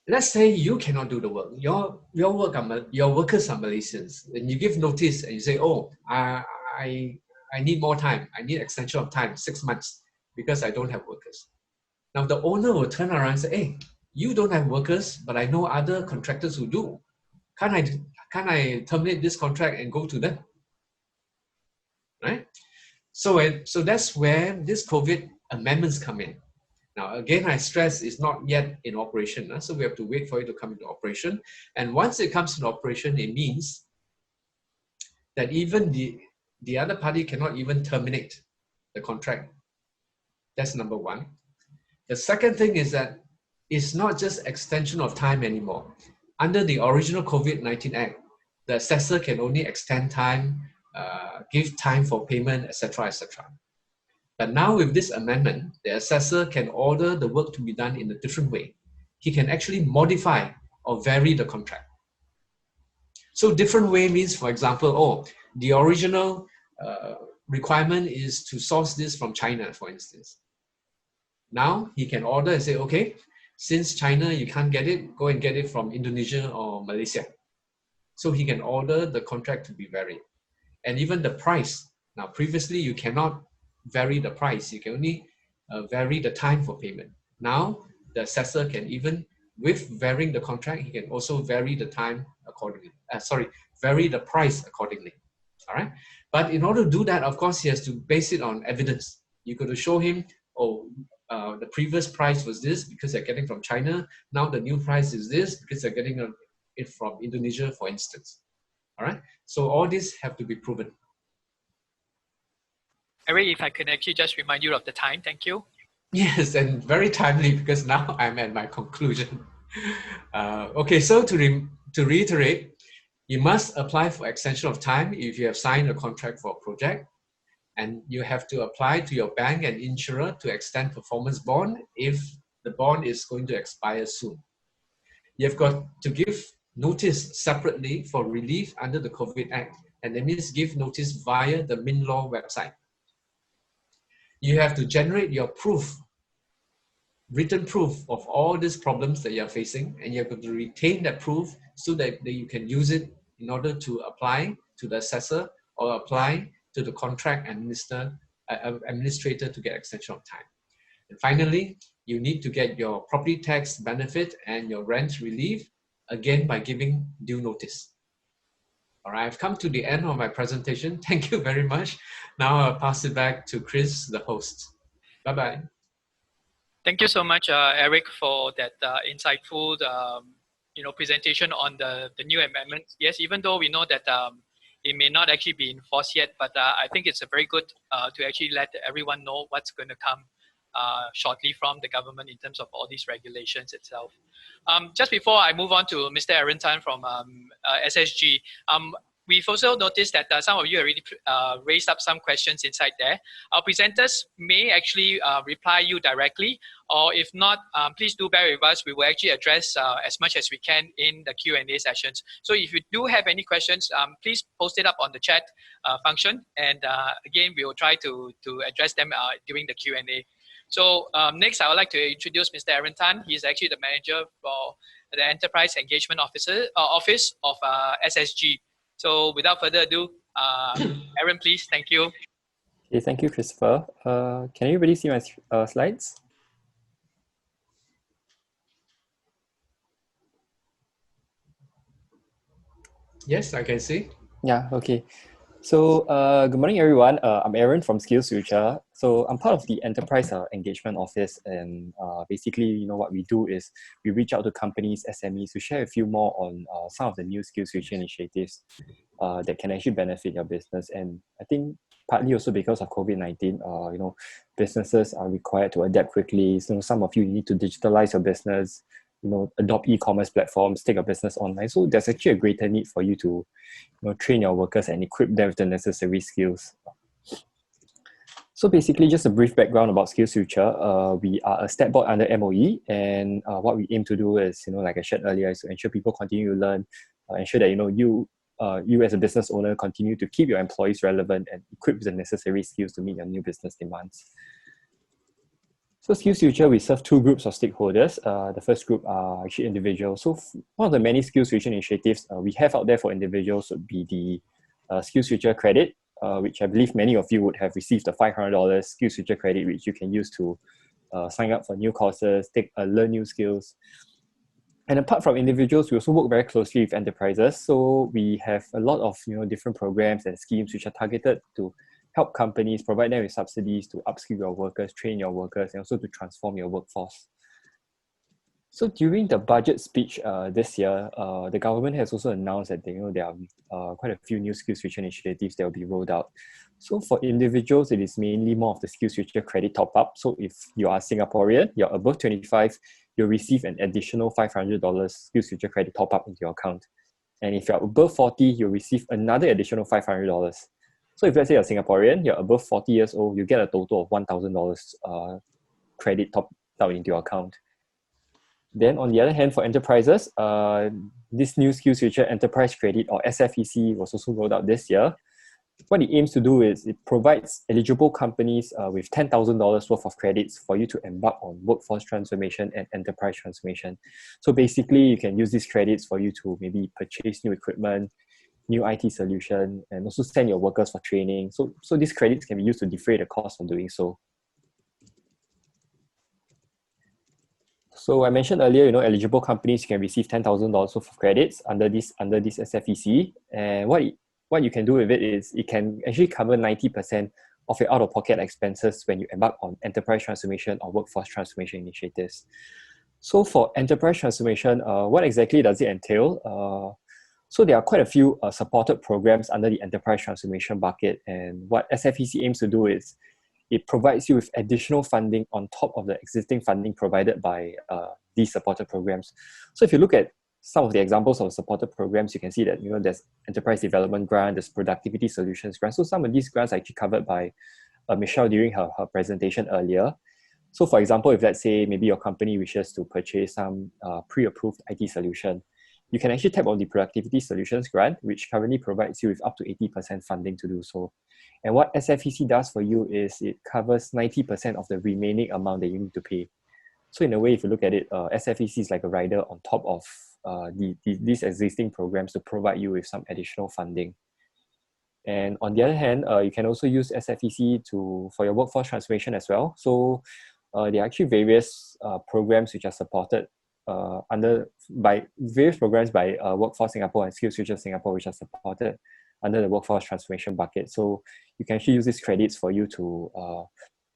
let's say you cannot do the work. Your workers are Malaysians, and you give notice and you say, oh, I need more time. I need extension of time, 6 months, because I don't have workers. Now the owner will turn around and say, hey, you don't have workers, but I know other contractors who do. Can't I terminate this contract and go to them? Right? So that's where this COVID amendments come in. Now, again, I stress it's not yet in operation. So we have to wait for it to come into operation. And once it comes into operation, it means that even the other party cannot even terminate the contract. That's number one. The second thing is that it's not just extension of time anymore. Under the original COVID-19 Act, the assessor can only extend time, give time for payment, etc., etc. But now with this amendment, the assessor can order the work to be done in a different way. He can actually modify or vary the contract. So different way means, for example, oh, the original requirement is to source this from China, for instance. Now he can order and say, okay, since China, you can't get it, go and get it from Indonesia or Malaysia. So he can order the contract to be varied. And even the price. Now, previously, you cannot vary the price. You can only vary the time for payment. Now, the assessor can even, with varying the contract, he can also vary the time accordingly. Vary the price accordingly. All right. But in order to do that, of course, he has to base it on evidence. You got to show him, oh, the previous price was this because they're getting from China. Now the new price is this because they're getting it from Indonesia, for instance. All right. So all these have to be proven. Harry, if I can actually just remind you of the time, thank you. Yes, and very timely because now I'm at my conclusion. Okay, so to reiterate, you must apply for extension of time if you have signed a contract for a project, and you have to apply to your bank and insurer to extend performance bond if the bond is going to expire soon. You've got to give notice separately for relief under the COVID Act, and that means give notice via the MinLaw website. you have to generate your proof, written proof of all these problems that you're facing, and you have to retain that proof so that you can use it in order to apply to the assessor or apply to the contract administrator to get extension of time. And finally, you need to get your property tax benefit and your rent relief, again by giving due notice. All right, I've come to the end of my presentation. Thank you very much. Now I'll pass it back to Chris, the host. Bye-bye. Thank you so much, Eric, for that insightful presentation on the new amendments. Yes, even though we know that it may not actually be enforced yet, but I think it's a very good to actually let everyone know what's going to come shortly from the government in terms of all these regulations itself. Just before I move on to Mr. Aaron Tan from SSG, we've also noticed that some of you already raised up some questions inside there. Our presenters may actually reply you directly, or if not, please do bear with us. We will actually address as much as we can in the Q&A sessions. So if you do have any questions, please post it up on the chat function. And again, we will try to address them during the Q&A. So next, I would like to introduce Mr. Aaron Tan. He's actually the manager for the Enterprise Engagement Office of SSG. So without further ado, Aaron, please, thank you. Okay, thank you, Christopher. Can everybody see my slides? Yes, I can see. Yeah, okay. So good morning, everyone. I'm Aaron from SkillsFuture. So I'm part of the Enterprise Engagement Office, and basically, what we do is we reach out to companies, SMEs, to share a few more on some of the new SkillsFuture initiatives that can actually benefit your business. And I think partly also because of COVID-19, businesses are required to adapt quickly. So some of you need to digitalize your business, adopt e-commerce platforms, take your business online. So there's actually a greater need for you to train your workers and equip them with the necessary skills. So basically, just a brief background about SkillsFuture. We are a stat board under MOE, and what we aim to do is, like I shared earlier, is to ensure people continue to learn, ensure that you as a business owner continue to keep your employees relevant and equip with the necessary skills to meet your new business demands. So SkillsFuture, we serve two groups of stakeholders. The first group are actually individuals. So one of the many SkillsFuture initiatives we have out there for individuals would be the SkillsFuture credit, which I believe many of you would have received the $500 SkillsFuture credit, which you can use to sign up for new courses, learn new skills. And apart from individuals, we also work very closely with enterprises. So we have a lot of different programs and schemes which are targeted to help companies, provide them with subsidies to upskill your workers, train your workers, and also to transform your workforce. So during the budget speech this year, the government has also announced that there are quite a few new SkillsFuture initiatives that will be rolled out. So for individuals, it is mainly more of the SkillsFuture credit top-up. So if you are Singaporean, you're above 25, you'll receive an additional $500 SkillsFuture credit top-up into your account. And if you're above 40, you'll receive another additional $500. So if let's say you're Singaporean, you're above 40 years old, you get a total of $1,000 credit top down into your account. Then on the other hand, for enterprises, this new SkillsFuture Enterprise Credit, or SFIC, was also rolled out this year. What it aims to do is it provides eligible companies with $10,000 worth of credits for you to embark on workforce transformation and enterprise transformation. So basically, you can use these credits for you to maybe purchase new equipment, new IT solution, and also send your workers for training. So these credits can be used to defray the cost of doing so. So I mentioned earlier, eligible companies can receive $10,000 worth of credits under this SFIC. And what you can do with it is it can actually cover 90% of your out-of-pocket expenses when you embark on enterprise transformation or workforce transformation initiatives. So for enterprise transformation, what exactly does it entail? So there are quite a few supported programs under the enterprise transformation bucket. And what SFIC aims to do is it provides you with additional funding on top of the existing funding provided by these supported programs. So if you look at some of the examples of supported programs, you can see that there's enterprise development grant, there's productivity solutions grant. So some of these grants are actually covered by Michelle during her presentation earlier. So for example, if let's say maybe your company wishes to purchase some pre-approved IT solution, you can actually tap on the Productivity Solutions Grant, which currently provides you with up to 80% funding to do so. And what SFIC does for you is it covers 90% of the remaining amount that you need to pay. So in a way, if you look at it, SFIC is like a rider on top of these existing programs to provide you with some additional funding. And on the other hand, you can also use SFIC for your workforce transformation as well. So there are actually various programs which are supported by Workforce Singapore and SkillsFuture Singapore, which are supported under the workforce transformation bucket. So you can actually use these credits for you to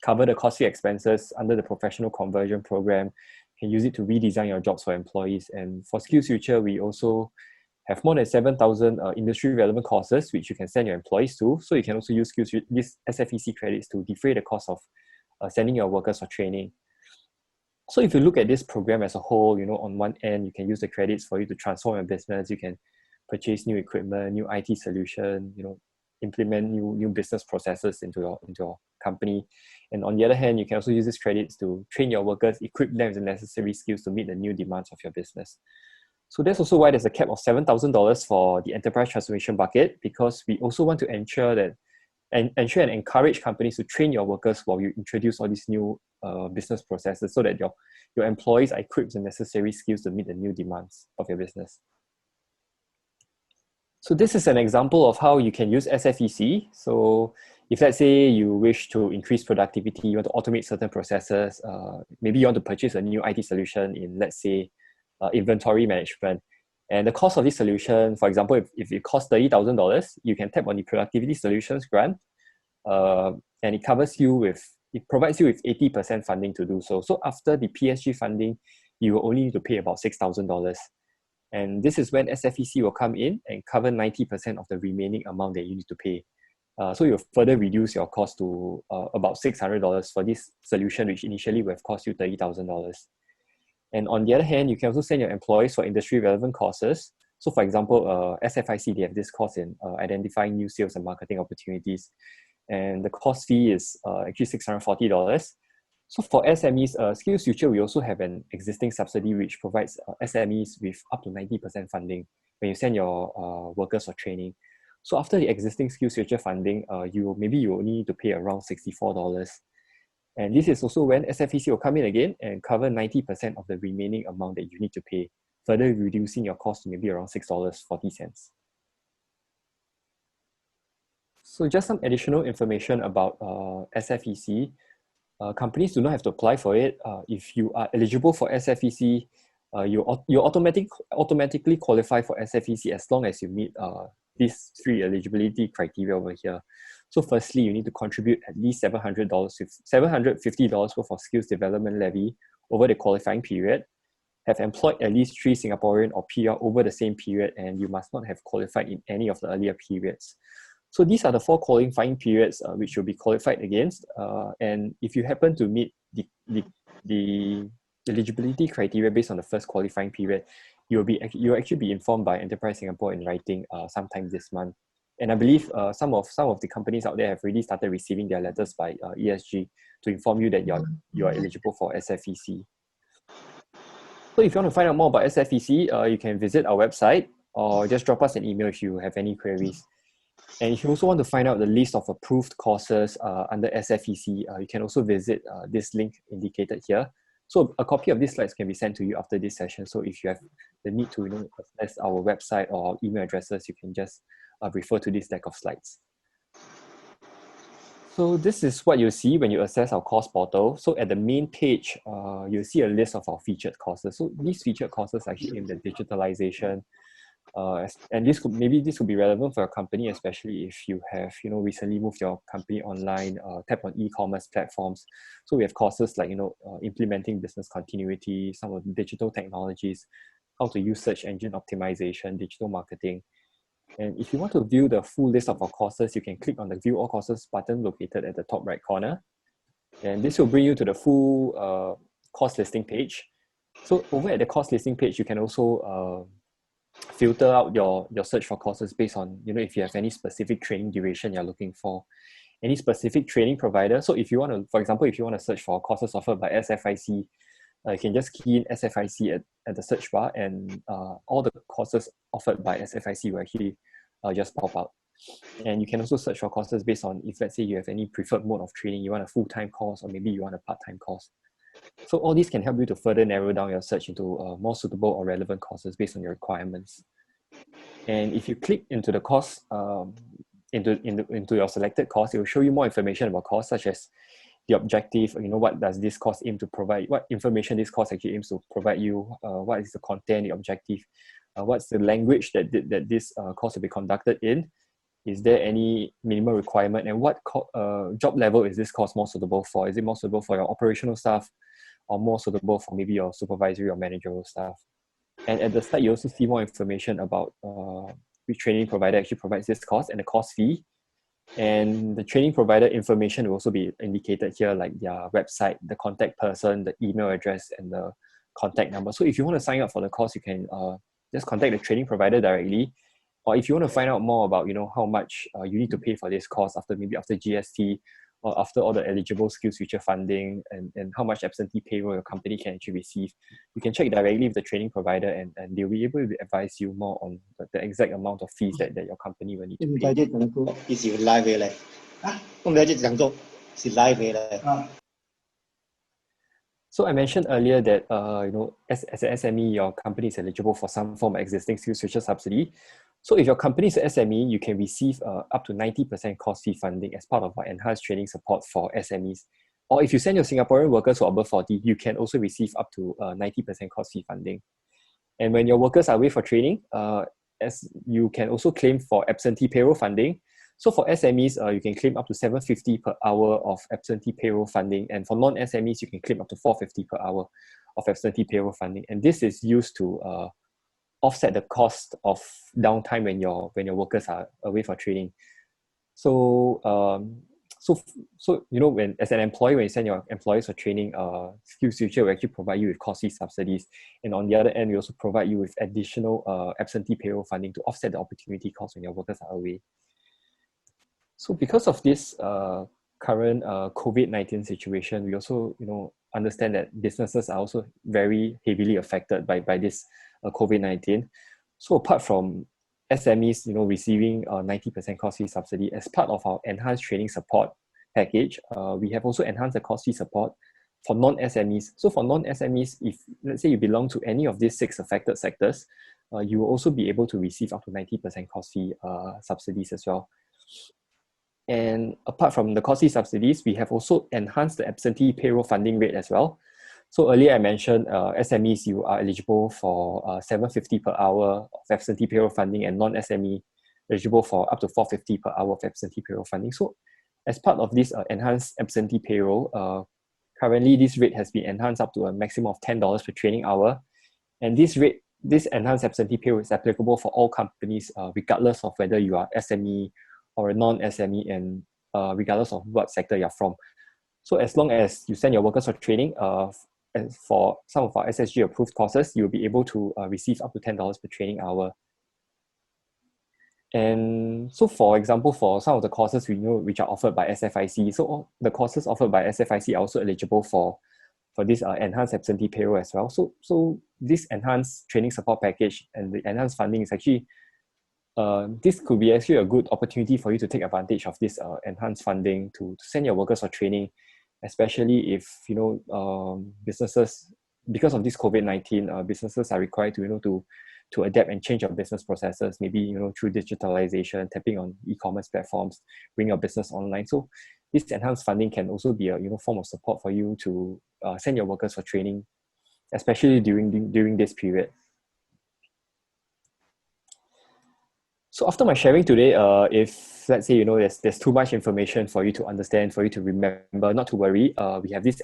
cover the costly expenses under the professional conversion program. You can use it to redesign your jobs for employees. And for SkillsFuture, we also have more than 7,000 industry relevant courses which you can send your employees to. So you can also use these SFIC credits to defray the cost of sending your workers for training. So if you look at this program as a whole, on one end, you can use the credits for you to transform your business. You can purchase new equipment, new IT solution, implement new business processes into your company. And on the other hand, you can also use these credits to train your workers, equip them with the necessary skills to meet the new demands of your business. So that's also why there's a cap of $7,000 for the enterprise transformation bucket, because we also want to ensure and encourage companies to train your workers while you introduce all these new business processes, so that your employees are equipped with the necessary skills to meet the new demands of your business. So this is an example of how you can use SFIC. So if let's say you wish to increase productivity, you want to automate certain processes, maybe you want to purchase a new IT solution in, let's say, inventory management. And the cost of this solution, for example, if it costs $30,000, you can tap on the Productivity Solutions Grant, and it provides you with 80% funding to do so. So after the PSG funding, you will only need to pay about $6,000. And this is when SFIC will come in and cover 90% of the remaining amount that you need to pay. So you'll further reduce your cost to about $600 for this solution, which initially would have cost you $30,000. And on the other hand, you can also send your employees for industry relevant courses. So for example, SFIC, they have this course in identifying new sales and marketing opportunities. And the course fee is actually $640. So for SMEs, SkillsFuture, we also have an existing subsidy which provides SMEs with up to 90% funding when you send your workers for training. So after the existing SkillsFuture funding, you only need to pay around $64. And this is also when SFIC will come in again and cover 90% of the remaining amount that you need to pay, further reducing your cost to maybe around $6.40. So just some additional information about SFIC. Companies do not have to apply for it. If you are eligible for SFIC, you automatically qualify for SFIC as long as you meet these three eligibility criteria over here. So firstly, you need to contribute at least $750 worth of skills development levy over the qualifying period, have employed at least 3 Singaporean or PR over the same period, and you must not have qualified in any of the earlier periods. So these are the 4 qualifying periods which you'll be qualified against. And if you happen to meet the eligibility criteria based on the first qualifying period, you'll actually be informed by Enterprise Singapore in writing sometime this month. And I believe some of the companies out there have already started receiving their letters by ESG to inform you that you are eligible for SFIC. So if you want to find out more about SFIC, you can visit our website or just drop us an email if you have any queries. And if you also want to find out the list of approved courses under SFIC, you can also visit this link indicated here. So a copy of these slides can be sent to you after this session. So if you have the need to access our website or our email addresses, you can just refer to this deck of slides. So this is what you'll see when you access our course portal. So at the main page, you'll see a list of our featured courses. So these featured courses are actually aimed at digitalization. And this could be relevant for your company, especially if you have recently moved your company online, tap on e-commerce platforms. So we have courses like implementing business continuity, some of the digital technologies, how to use search engine optimization, digital marketing. And if you want to view the full list of our courses, you can click on the View All Courses button located at the top right corner. And this will bring you to the full course listing page. So over at the course listing page, you can also filter out your search for courses based on, if you have any specific training duration you're looking for, any specific training provider. So if you want to, for example, if you want to search for courses offered by SFIC, You can just key in SFIC at the search bar, and all the courses offered by SFIC will actually just pop out. And you can also search for courses based on if, let's say, you have any preferred mode of training, you want a full-time course, or maybe you want a part-time course. So all these can help you to further narrow down your search into more suitable or relevant courses based on your requirements. And if you click into the course, into your selected course, it will show you more information about course, such as the objective, what does this course aim to provide, what information this course actually aims to provide you, what is the content, the objective, what's the language that this course will be conducted in, is there any minimum requirement, and what job level is this course more suitable for? Is it more suitable for your operational staff, or more suitable for maybe your supervisory or managerial staff? And at the start, you also see more information about which training provider actually provides this course and the course fee. And the training provider information will also be indicated here, like their website, the contact person, the email address, and the contact number. So if you want to sign up for the course, you can just contact the training provider directly. Or if you want to find out more about, how much you need to pay for this course after GST, or after all the eligible SkillsFuture funding, and how much absentee payroll your company can actually receive, you can check directly with the training provider, and they'll be able to advise you more on the exact amount of fees that your company will need to pay. So I mentioned earlier that as an SME, your company is eligible for some form of existing SkillsFuture subsidy. So if your company is an SME, you can receive up to 90% course fee funding as part of our enhanced training support for SMEs. Or if you send your Singaporean workers who are above 40, you can also receive up to 90% course fee funding. And when your workers are away for training, as you can also claim for absentee payroll funding. So for SMEs, you can claim up to $750 per hour of absentee payroll funding. And for non-SMEs, you can claim up to $450 per hour of absentee payroll funding. And this is used to offset the cost of downtime when your workers are away for training. So when as an employee, when you send your employees for training, SkillsFuture will actually provide you with cost fee subsidies, and on the other end, we also provide you with additional absentee payroll funding to offset the opportunity cost when your workers are away. So because of this current COVID-19 situation, we also understand that businesses are also very heavily affected by this COVID-19. So apart from SMEs receiving 90% cost fee subsidy, as part of our enhanced training support package, we have also enhanced the cost fee support for non-SMEs. So for non-SMEs, if let's say you belong to any of these 6 affected sectors, you will also be able to receive up to 90% cost fee subsidies as well. And apart from the cost fee subsidies, we have also enhanced the absentee payroll funding rate as well. So earlier I mentioned SMEs, you are eligible for $750 per hour of absentee payroll funding, and non-SME eligible for up to $450 per hour of absentee payroll funding. So as part of this enhanced absentee payroll, currently this rate has been enhanced up to a maximum of $10 per training hour. And this enhanced absentee payroll is applicable for all companies, regardless of whether you are SME or a non-SME, and regardless of what sector you're from. So as long as you send your workers for training, and for some of our SSG approved courses, you'll be able to receive up to $10 per training hour. And so for example, for some of the courses we know which are offered by SFIC, so the courses offered by SFIC are also eligible for this enhanced absentee payroll as well. So this enhanced training support package and the enhanced funding is actually, this could be actually a good opportunity for you to take advantage of this enhanced funding to send your workers for training, especially if businesses, because of this COVID-19, businesses are required to adapt and change your business processes, maybe through digitalization, tapping on e-commerce platforms, bring your business online. So this enhanced funding can also be a form of support for you to send your workers for training, especially during this period. So after my sharing today, if let's say there's too much information for you to understand, for you to remember, not to worry. We have this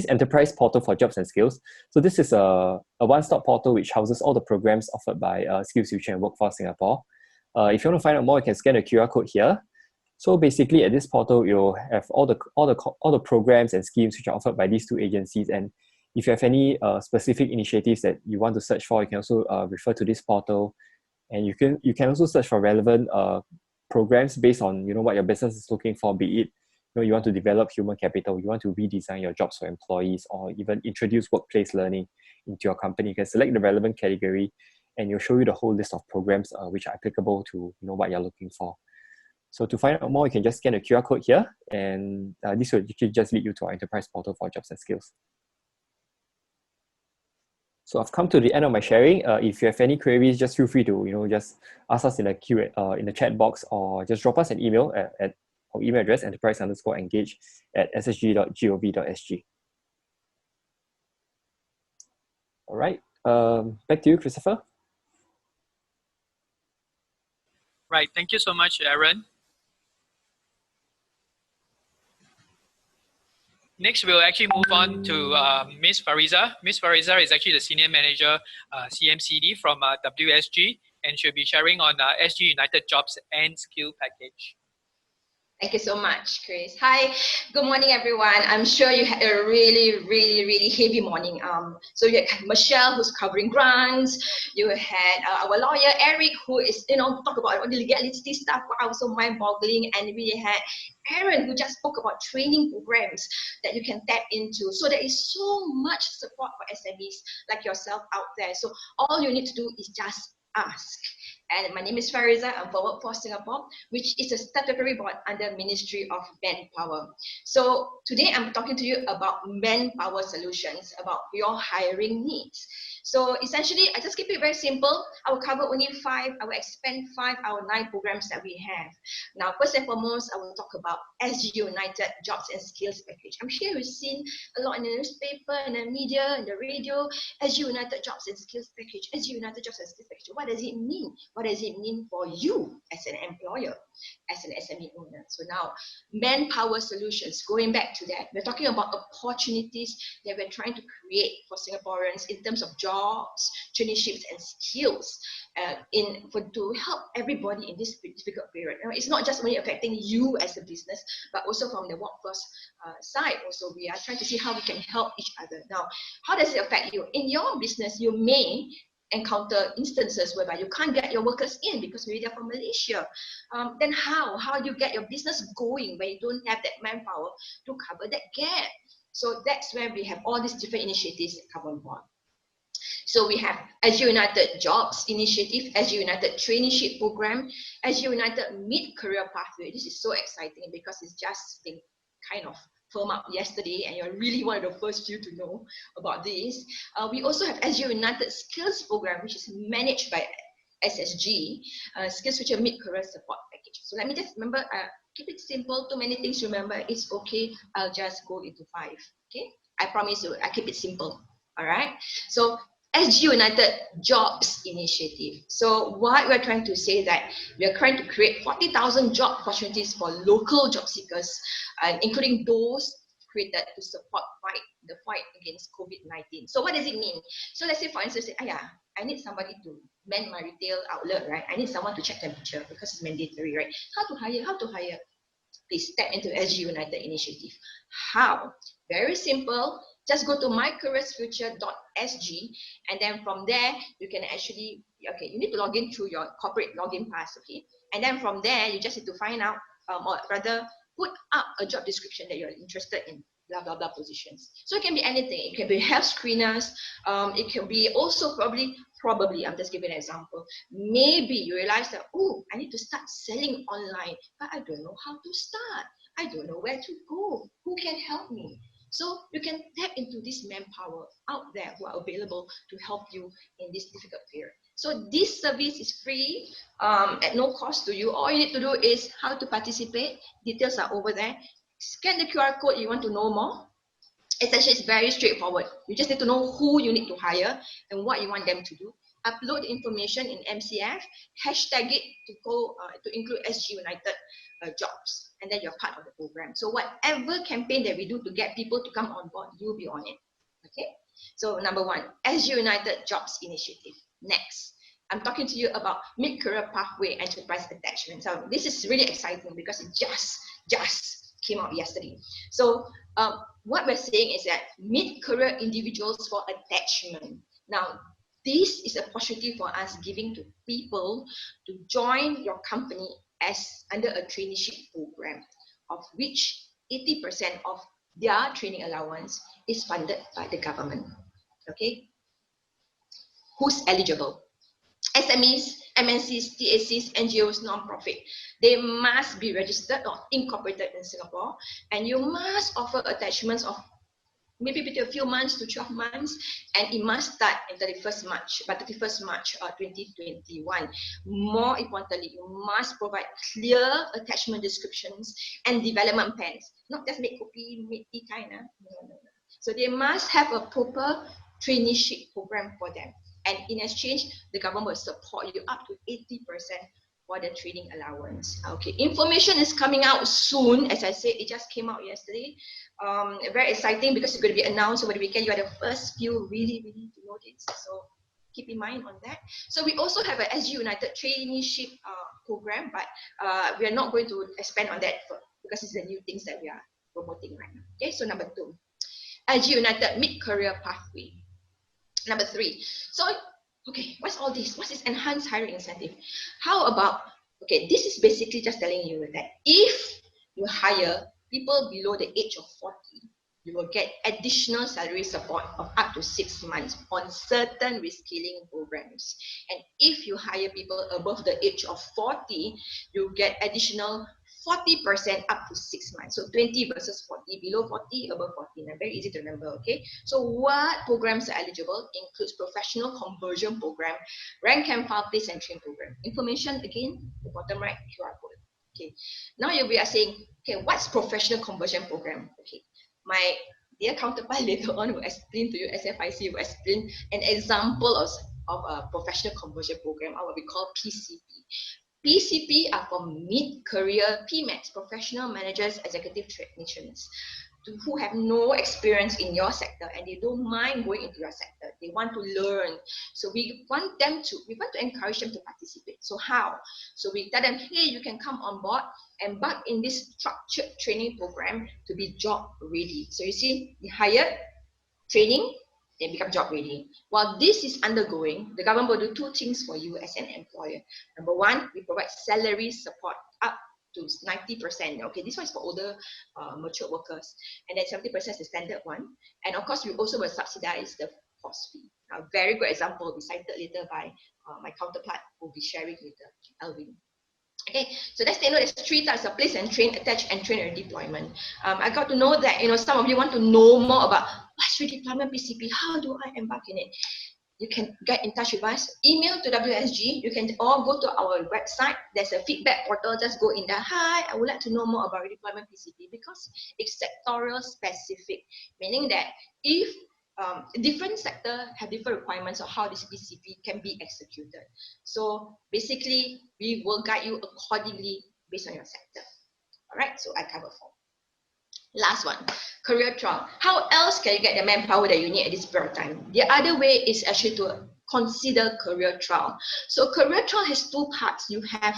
enterprise portal for jobs and skills. So this is a one-stop portal which houses all the programs offered by SkillsFuture and Workforce Singapore. If you want to find out more, you can scan the QR code here. So basically, at this portal, you'll have all the programs and schemes which are offered by these 2 agencies. And if you have any specific initiatives that you want to search for, you can also refer to this portal. And you can also search for relevant programs based on what your business is looking for, be it you want to develop human capital, you want to redesign your jobs for employees, or even introduce workplace learning into your company, you can select the relevant category and it'll show you the whole list of programs which are applicable to what you're looking for. So to find out more, you can just scan the QR code here, and this will just lead you to our enterprise portal for jobs and skills. So I've come to the end of my sharing. If you have any queries, just feel free to just ask us in the chat box, or just drop us an email at our email address, enterprise_engage@ssg.gov.sg. All right, back to you, Christopher. Right, thank you so much, Aaron. Next, we'll actually move on to Ms. Fariza. Ms. Fariza is actually the Senior Manager, CMCD from WSG, and she'll be sharing on SG United Jobs and Skill Package. Thank you so much, Chris. Hi, good morning, everyone. I'm sure you had a really heavy morning. So you had Michelle, who's covering grants. You had our lawyer, Eric, who is, talk about all the legality stuff. Wow, so mind-boggling. And we had Aaron, who just spoke about training programs that you can tap into. So there is so much support for SMEs like yourself out there. So all you need to do is just ask. And my name is Fariza. I'm for Workforce Singapore, which is a statutory board under Ministry of Manpower. So today I'm talking to you about manpower solutions, about your hiring needs. So essentially, I just keep it very simple. I will cover only 5, I will expand 5 out of 9 programs that we have. Now, first and foremost, I will talk about SG United Jobs and Skills Package. I'm sure you've seen a lot in the newspaper, in the media, in the radio, SG United Jobs and Skills Package, SG United Jobs and Skills Package. What does it mean? What does it mean for you as an employer, as an SME owner? So now, manpower solutions, going back to that, we're talking about opportunities that we're trying to create for Singaporeans in terms of jobs, traineeships, and skills to help everybody in this difficult period. It's not just only affecting you as a business, but also from the workforce side. Also, we are trying to see how we can help each other. Now, how does it affect you? In your business, you may encounter instances whereby you can't get your workers in because maybe they're from Malaysia. Then how do you get your business going when you don't have that manpower to cover that gap? So that's where we have all these different initiatives that come on board. So we have SG United Jobs Initiative, SG United Traineeship Program, SG United Mid-Career Pathway. This is so exciting because it's just been kind of firm up yesterday, and you're really one of the first few to know about this. We also have SG United Skills Program, which is managed by SSG, Skills Future Mid-Career Support Package. So let me just remember, keep it simple, too many things to remember, it's okay, I'll just go into 5, okay? I promise you, I keep it simple, all right? So SG United Jobs Initiative. So what we're trying to say that we are trying to create 40,000 job opportunities for local job seekers, including those created to support the fight against COVID-19. So what does it mean? So let's say, for instance, I need somebody to man my retail outlet, right? I need someone to check temperature because it's mandatory, right? How to hire? Please step into SG United Initiative. How? Very simple. Just go to mycareersfuture.sg, and then from there you can actually, you need to log in through your corporate login pass, okay? And then from there you just need to find out, or rather put up a job description that you're interested in, blah blah blah positions. So it can be anything. It can be health screeners. It can be also probably I'm just giving an example. Maybe you realize that, oh, I need to start selling online, but I don't know how to start. I don't know where to go. Who can help me? So you can tap into this manpower out there who are available to help you in this difficult period. So this service is free, at no cost to you. All you need to do is how to participate. Details are over there. Scan the QR code you want to know more. Essentially, it's very straightforward. You just need to know who you need to hire and what you want them to do. Upload the information in MCF, hashtag it to go to include SG United Jobs, and then you're part of the program. So whatever campaign that we do to get people to come on board, you'll be on it. Okay. So number 1, SG United Jobs Initiative. Next, I'm talking to you about mid-career pathway enterprise attachment. So this is really exciting because it just came out yesterday. So what we're saying is that mid-career individuals for attachment. Now, this is a opportunity for us giving to people to join your company as under a traineeship program, of which 80% of their training allowance is funded by the government. Okay, who's eligible? SMEs, MNCs, TACs, NGOs, non-profit. They must be registered or incorporated in Singapore, and you must offer attachments of maybe between a few months to 12 months, and it must start in 31st March, 2021. More importantly, you must provide clear attachment descriptions and development plans, not just make copy, make tea kind. No. So they must have a proper traineeship program for them. And in exchange, the government will support you up to 80% for the training allowance. Okay, information is coming out soon. As I said, it just came out yesterday. Very exciting because it's going to be announced over the weekend. You are the first few really to know this. So keep in mind on that. So we also have a SG United traineeship program, but we are not going to expand on that because it's the new things that we are promoting right now. Okay, so number 2, SG United mid-career pathway. Number 3. So, okay, what's all this? What's this enhanced hiring incentive? How about, okay, this is basically just telling you that if you hire people below the age of 40, you will get additional salary support of up to 6 months on certain reskilling programs. And if you hire people above the age of 40, you get additional 40% up to 6 months. So 20 versus 40, below 40, above 40. Now, very easy to remember, okay? So what programs are eligible includes professional conversion program, rank and file place and train program. Information, again, the bottom right QR code. Okay, now you'll be saying, okay, what's professional conversion program? Okay, my dear counterpart later on will explain to you, SFIC will explain an example of a professional conversion program, or what we call PCP. PCP are for mid-career PMETs, professional managers, executive technicians, who have no experience in your sector and they don't mind going into your sector. They want to learn. So we want to encourage them to participate. So how? So we tell them, hey, you can come on board, embark in this structured training program to be job ready. So you see, you hire, training, they become job ready. While this is undergoing, the government will do 2 things for you as an employer. Number 1, we provide salary support up to 90%. Okay, this one is for older mature workers, and then 70% is the standard one. And of course, we also will subsidize the course fee. A very good example will be cited later by my counterpart who will be sharing with Alvin. Okay, so let's take note there's 3 types of place and train, attach and train and redeployment. I got to know that some of you want to know more about what's redeployment PCP, how do I embark in it? You can get in touch with us, email to WSG, you can all go to our website, there's a feedback portal, just go in there, hi, I would like to know more about redeployment PCP, because it's sectorial specific, meaning that if different sector have different requirements of how this PCP can be executed. So basically, we will guide you accordingly based on your sector. All right, so I covered 4. Last one, career trial. How else can you get the manpower that you need at this period of time? The other way is actually to consider career trial. So career trial has 2 parts. You have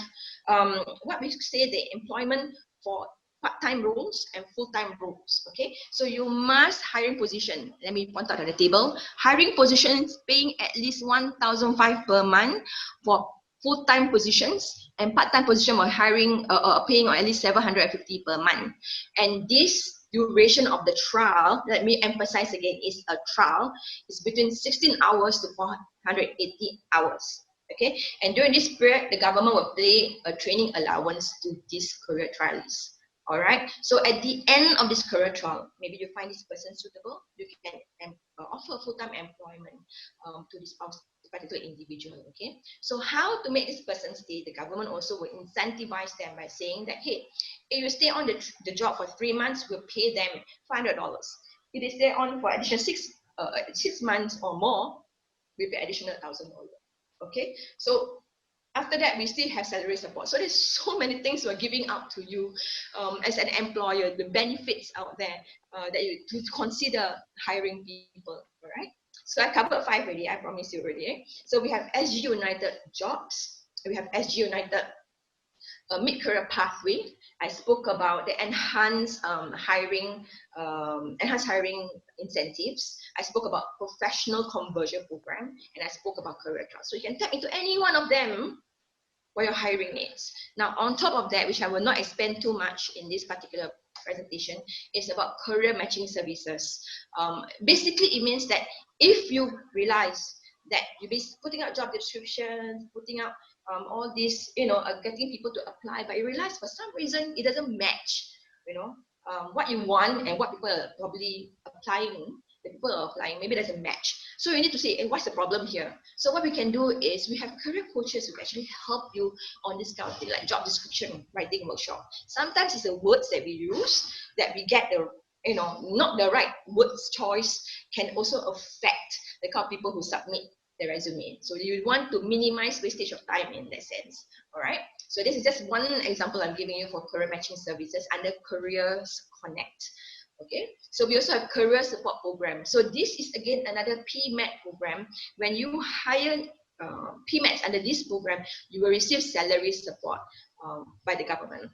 what we say the employment for part-time roles and full-time roles. Okay, so you must hiring position. Let me point out on the table. Hiring positions paying at least 1,500 per month for full-time positions, and part-time position or hiring paying at least 750 per month. And this duration of the trial, let me emphasize again, is a trial, is between 16 hours to 480 hours. Okay, and during this period, the government will pay a training allowance to these career trialists. All right, so at the end of this career trial, maybe you find this person suitable, you can offer full-time employment to this particular individual. Okay, so how to make this person stay? The government also will incentivize them by saying that, hey, if you stay on the job for 3 months, we'll pay them $500. If they stay on for additional 6 months or more, we'll pay additional $1,000. Okay, so after that, we still have salary support. So there's so many things we're giving out to you as an employer, the benefits out there that you to consider hiring people. All right. So I covered 5 already. I promise you already. Eh? So we have SG United Jobs. We have SG United Mid-Career Pathway. I spoke about the enhanced hiring incentives. I spoke about professional conversion program, and I spoke about career trial. So you can tap into any one of them for your hiring needs. Now, on top of that, which I will not expand too much in this particular presentation is about career matching services. Basically, it means that if you realize that you'll be putting out job descriptions, putting out all this, getting people to apply, but you realize for some reason it doesn't match, what you want and what people are probably applying. The people are applying, maybe there's a match. So you need to say, hey, what's the problem here? So what we can do is we have career coaches who actually help you on this kind of thing, like job description writing workshop. Sometimes it's the words that we use that we get the, not the right words choice can also affect the kind of people who submit the resume. So you want to minimize wastage of time in that sense. All right. So this is just one example I'm giving you for career matching services under Careers Connect. Okay, so we also have career support program. So this is again another PMAT program. When you hire PMATs under this program, you will receive salary support by the government.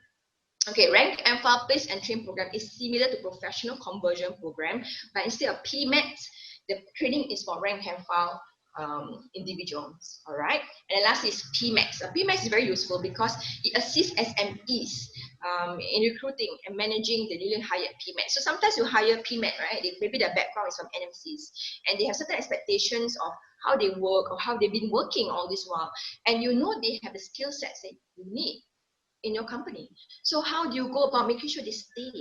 Okay, rank and file place and train program is similar to professional conversion program, but instead of PMATs, the training is for rank and file individuals. All right, and the last is PMAX. PMAX is very useful because it assists SMEs in recruiting and managing the newly hired PMAT. So sometimes you hire PMAT, right? Maybe their background is from NMCs and they have certain expectations of how they work or how they've been working all this while, and they have the skill sets that you need in your company. So how do you go about making sure they stay?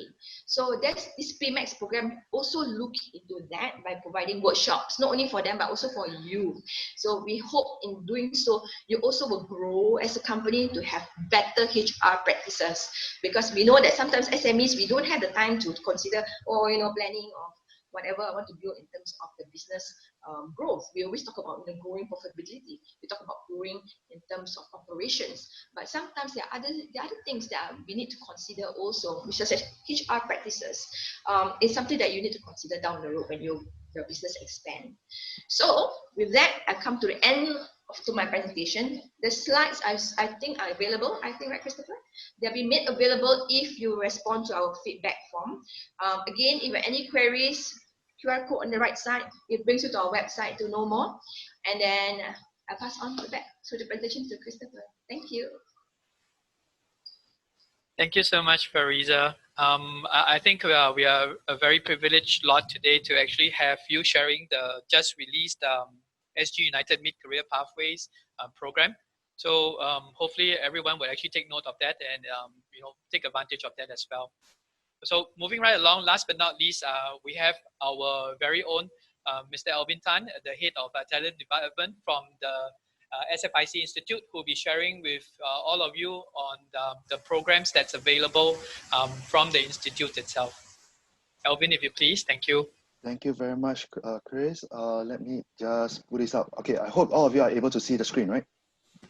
So that's this PMAX program also look into that by providing workshops, not only for them, but also for you. So we hope in doing so, you also will grow as a company to have better HR practices, because we know that sometimes SMEs, we don't have the time to consider, planning of whatever I want to build in terms of the business growth. We always talk about growing profitability. We talk about growing in terms of operations. But sometimes there are other things that we need to consider also, which is HR practices. It's something that you need to consider down the road when your business expand. So with that, I come to the end of my presentation. The slides I think are available. I think, right, Christopher? They'll be made available if you respond to our feedback form. Again, if you have any queries, QR code on the right side, it brings you to our website to know more. And then I'll pass on back to the presentation to Christopher. Thank you. Thank you so much, Fariza. I think we are a very privileged lot today to actually have you sharing the just released SG United Mid-Career Pathways program. So hopefully everyone will actually take note of that and take advantage of that as well. So moving right along, last but not least, we have our very own Mr. Alvin Tan, the head of talent development from the SFIC Institute, who will be sharing with all of you on the programs that's available from the Institute itself. Alvin, if you please, thank you. Thank you very much, Chris. Let me just put this up. Okay, I hope all of you are able to see the screen, right?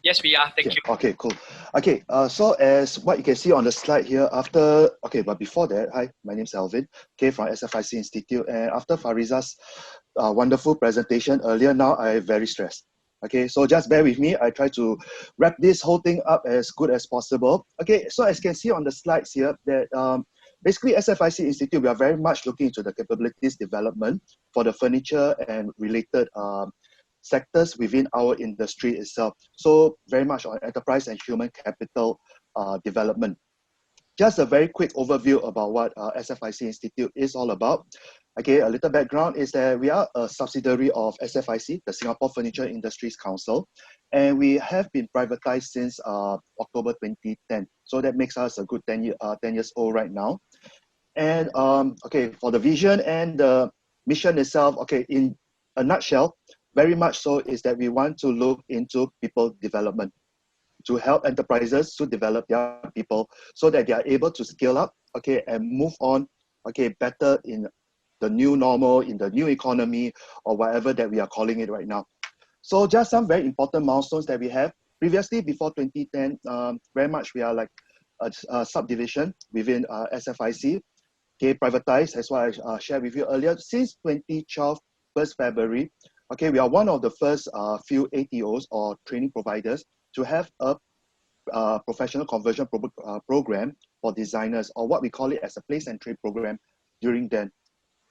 Yes, we are. Thank you. Okay, cool. Okay, so as what you can see on the slide here, but before that, hi, my name is Alvin, from SFIC Institute, and after Fariza's wonderful presentation earlier, now I'm very stressed. Okay, so just bear with me. I try to wrap this whole thing up as good as possible. Okay, so as you can see on the slides here, that basically SFIC Institute, we are very much looking into the capabilities development for the furniture and related sectors within our industry itself. So very much on enterprise and human capital development. Just a very quick overview about what SFIC Institute is all about. Okay, a little background is that we are a subsidiary of SFIC, the Singapore Furniture Industries Council, and we have been privatized since October 2010. So that makes us a good 10 years old right now. And okay, for the vision and the mission itself, okay, in a nutshell, very much so is that we want to look into people development, to help enterprises to develop their people so that they are able to scale up, okay, and move on, okay, better in the new normal, in the new economy, or whatever that we are calling it right now. So just some very important milestones that we have. Previously, before 2010, very much we are like a subdivision within SFIC, okay, privatized, as what I shared with you earlier. Since 2012, 1st February, okay, we are one of the first few ATOs or training providers to have a professional conversion program for designers, or what we call it as a place and trade program during then.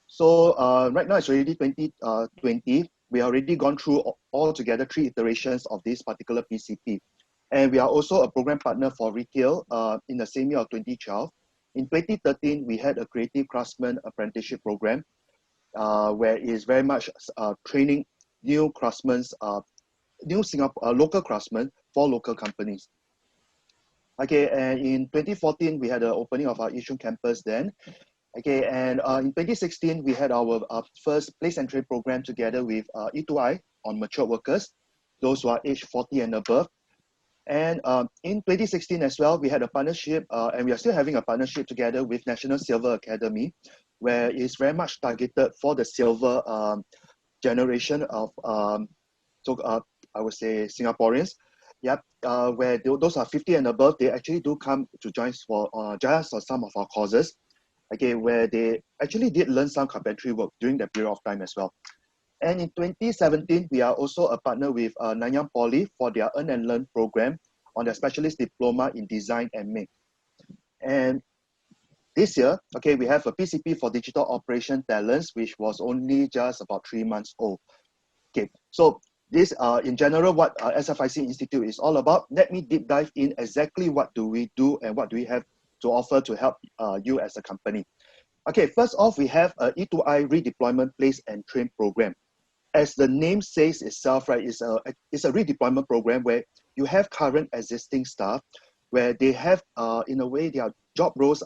So right now it's already 2020. We have already gone through altogether 3 iterations of this particular PCP. And we are also a program partner for retail in the same year of 2012. In 2013, we had a Creative Craftsman Apprenticeship Program, where it is very much training new craftsmen, new Singapore local craftsmen for local companies. Okay, and in 2014, we had the opening of our Yishun campus then. Okay, and in 2016, we had our first place and trade program together with E2I on mature workers, those who are aged 40 and above. And in 2016 as well, we had a partnership, and we are still having a partnership together with National Silver Academy, where it's very much targeted for the silver generation of, I would say, Singaporeans. Yep, where those are 50 and above, they actually do come to join for just or some of our courses. Okay, where they actually did learn some carpentry work during that period of time as well. And in 2017, we are also a partner with Nanyang Poly for their Earn and Learn program on their specialist diploma in design and make. And this year, okay, we have a PCP for digital operation talents, which was only just about 3 months old. Okay, so this in general, what SFIC Institute is all about. Let me deep dive in exactly what do we do and what do we have to offer to help you as a company. Okay, first off, we have a E2I redeployment place and train program. As the name says itself, right, it's a redeployment program where you have current existing staff, where they have, in a way, their job roles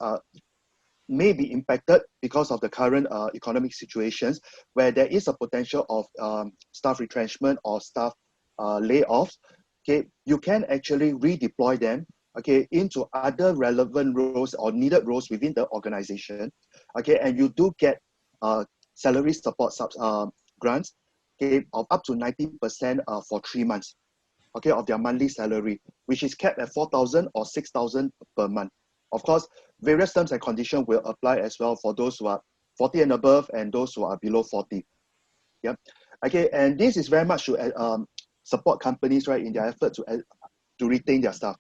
may be impacted because of the current economic situations, where there is a potential of staff retrenchment or staff layoffs. Okay, you can actually redeploy them, okay, into other relevant roles or needed roles within the organization. Okay, and you do get salary support grants, okay, of up to 90% for 3 months, okay, of their monthly salary, which is capped at 4,000 or 6,000 per month. Of course, various terms and conditions will apply as well for those who are 40 and above and those who are below 40. Yeah, okay, and this is very much to support companies, right, in their effort to retain their staff,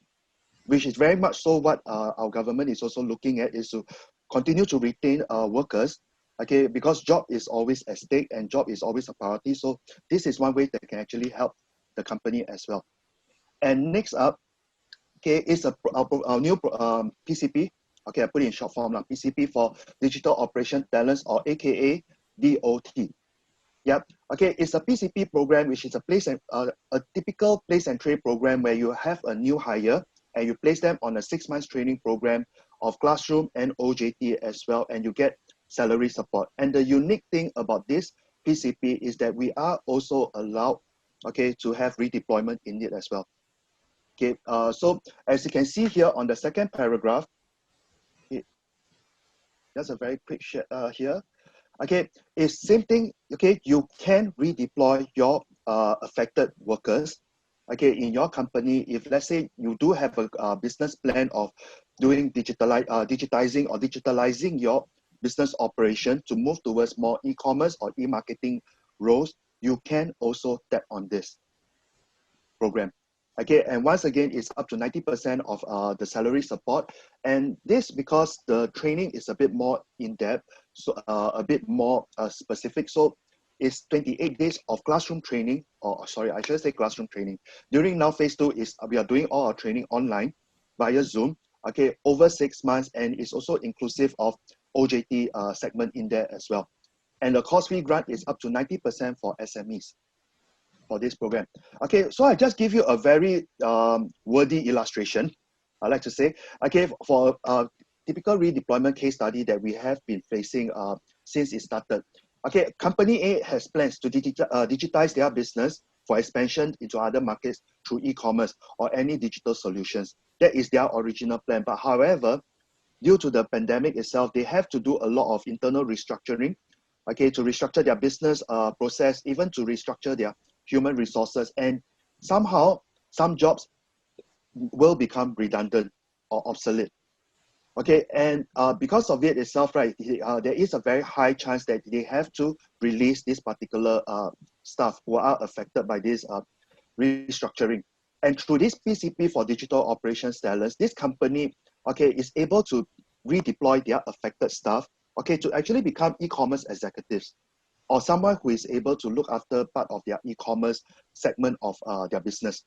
which is very much so what our government is also looking at, is to continue to retain workers. Okay, because job is always at stake and job is always a priority. So this is one way that can actually help the company as well. And next up, okay, is our new PCP. Okay, I put it in short form, PCP for Digital Operation Talents, or AKA DOT. Yep. Okay, it's a PCP program, which is a typical place and trade program where you have a new hire and you place them on a 6 months training program of classroom and OJT as well, and you get salary support. And the unique thing about this PCP is that we are also allowed, okay, to have redeployment in it as well. Okay, so as you can see here on the second paragraph, that's a very quick share here. Okay, it's same thing. Okay, you can redeploy your affected workers. Okay, in your company, if let's say you do have a business plan of doing digitizing or digitalizing your business operation to move towards more e-commerce or e-marketing roles, you can also tap on this program. Okay, and once again, it's up to 90% of the salary support. And this because the training is a bit more in-depth, so a bit more specific. So it's 28 days of classroom training, or sorry, I should say classroom training. During now phase 2 is we are doing all our training online via Zoom, okay, over 6 months, and it's also inclusive of OJT segment in there as well. And the course fee grant is up to 90% for SMEs for this program. Okay, so I just give you a very wordy illustration, I like to say, okay, for a typical redeployment case study that we have been facing since it started. Okay, Company A has plans to digitize their business for expansion into other markets through e-commerce or any digital solutions. That is their original plan. But however, due to the pandemic itself, they have to do a lot of internal restructuring, okay, to restructure their business process, even to restructure their human resources. And somehow, some jobs will become redundant or obsolete. Okay, and because of it itself, right, there is a very high chance that they have to release this particular staff who are affected by this restructuring. And through this PCP for digital operations talents, this company, okay, is able to redeploy their affected staff, okay, to actually become e-commerce executives, or someone who is able to look after part of their e-commerce segment of their business.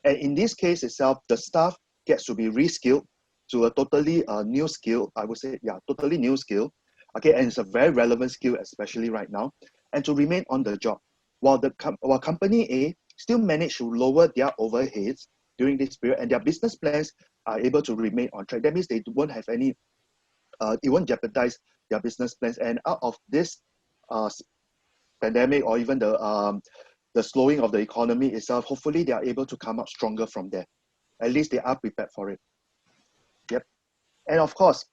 And in this case itself, the staff gets to be reskilled, to a totally new skill. I would say, yeah, totally new skill. Okay, and it's a very relevant skill, especially right now, and to remain on the job, while while company A still manage to lower their overheads during this period, and their business plans are able to remain on track. That means they won't have any, it won't jeopardize their business plans. And out of this pandemic, or even the slowing of the economy itself, hopefully they are able to come up stronger from there. At least they are prepared for it. Yep. And of course,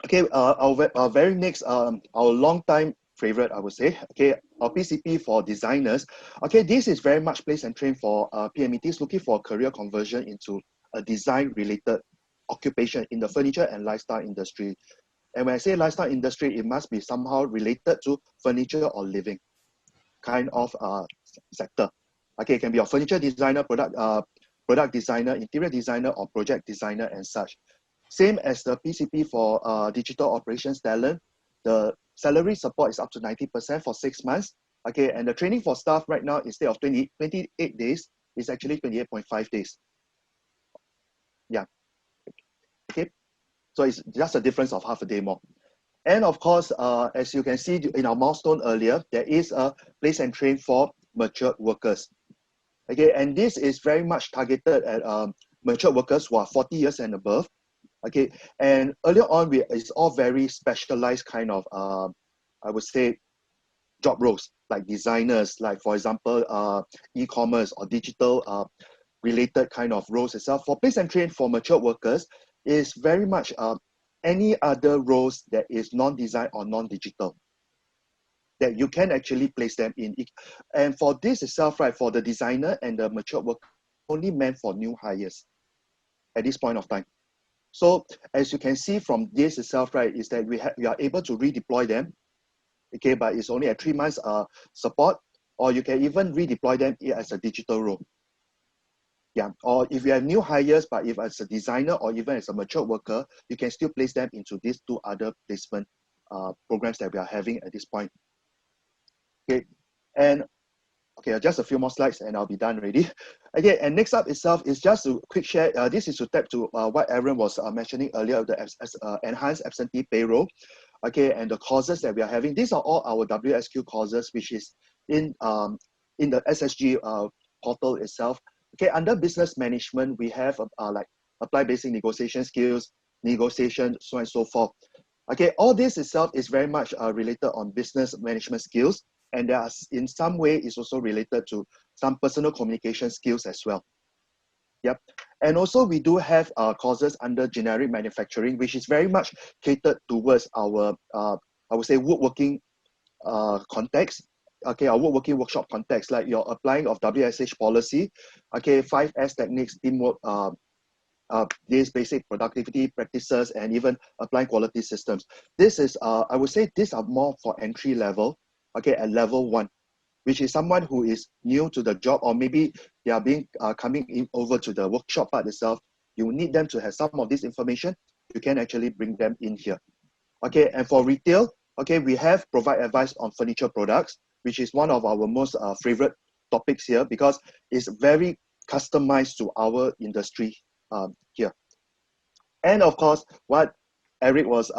okay, our very next, our long time favorite, I would say, okay, our PCP for designers. Okay, this is very much place and train for PMETs looking for a career conversion into a design related occupation in the furniture and lifestyle industry. And when I say lifestyle industry, it must be somehow related to furniture or living kind of sector. Okay, it can be a furniture designer, product designer, interior designer, or project designer and such. Same as the PCP for digital operations talent, the salary support is up to 90% for 6 months. Okay, and the training for staff right now, instead of 28 days, is actually 28.5 days. Yeah. Okay, so it's just a difference of half a day more. And of course, as you can see in our milestone earlier, there is a place and train for mature workers. Okay, and this is very much targeted at mature workers who are 40 years and above. Okay, and earlier on, it's all very specialized kind of, I would say, job roles, like designers, like for example, e-commerce or digital related kind of roles itself. For place and train for mature workers is very much any other roles that is non-design or non-digital that you can actually place them in. And for this itself, right, for the designer and the mature worker, only meant for new hires at this point of time. So as you can see from this itself, right, is that we are able to redeploy them, okay, but it's only a 3 months support, or you can even redeploy them as a digital role. Yeah, or if you have new hires, but if as a designer or even as a mature worker, you can still place them into these 2 other placement programs that we are having at this point. Okay, and okay, just a few more slides and I'll be done already. Okay, and next up itself is just a quick share. This is to tap to what Aaron was mentioning earlier, the enhanced absentee payroll. Okay, and the courses that we are having. These are all our WSQ courses, which is in the SSG portal itself. Okay, under business management, we have like apply basic negotiation skills, negotiation, so on and so forth. Okay, all this itself is very much related on business management skills, and there are, in some way, is also related to some personal communication skills as well. Yep, and also we do have courses under generic manufacturing, which is very much catered towards our, I would say, woodworking context. Okay, our woodworking workshop context, like your applying of WSH policy, okay, 5S techniques, teamwork, these basic productivity practices, and even applying quality systems. This is, I would say, these are more for entry level, okay, at level 1, which is someone who is new to the job, or maybe they are being coming in over to the workshop part itself. You need them to have some of this information. You can actually bring them in here. Okay, and for retail, okay, we have provide advice on furniture products, which is one of our most favorite topics here, because it's very customized to our industry here. And of course, what Eric was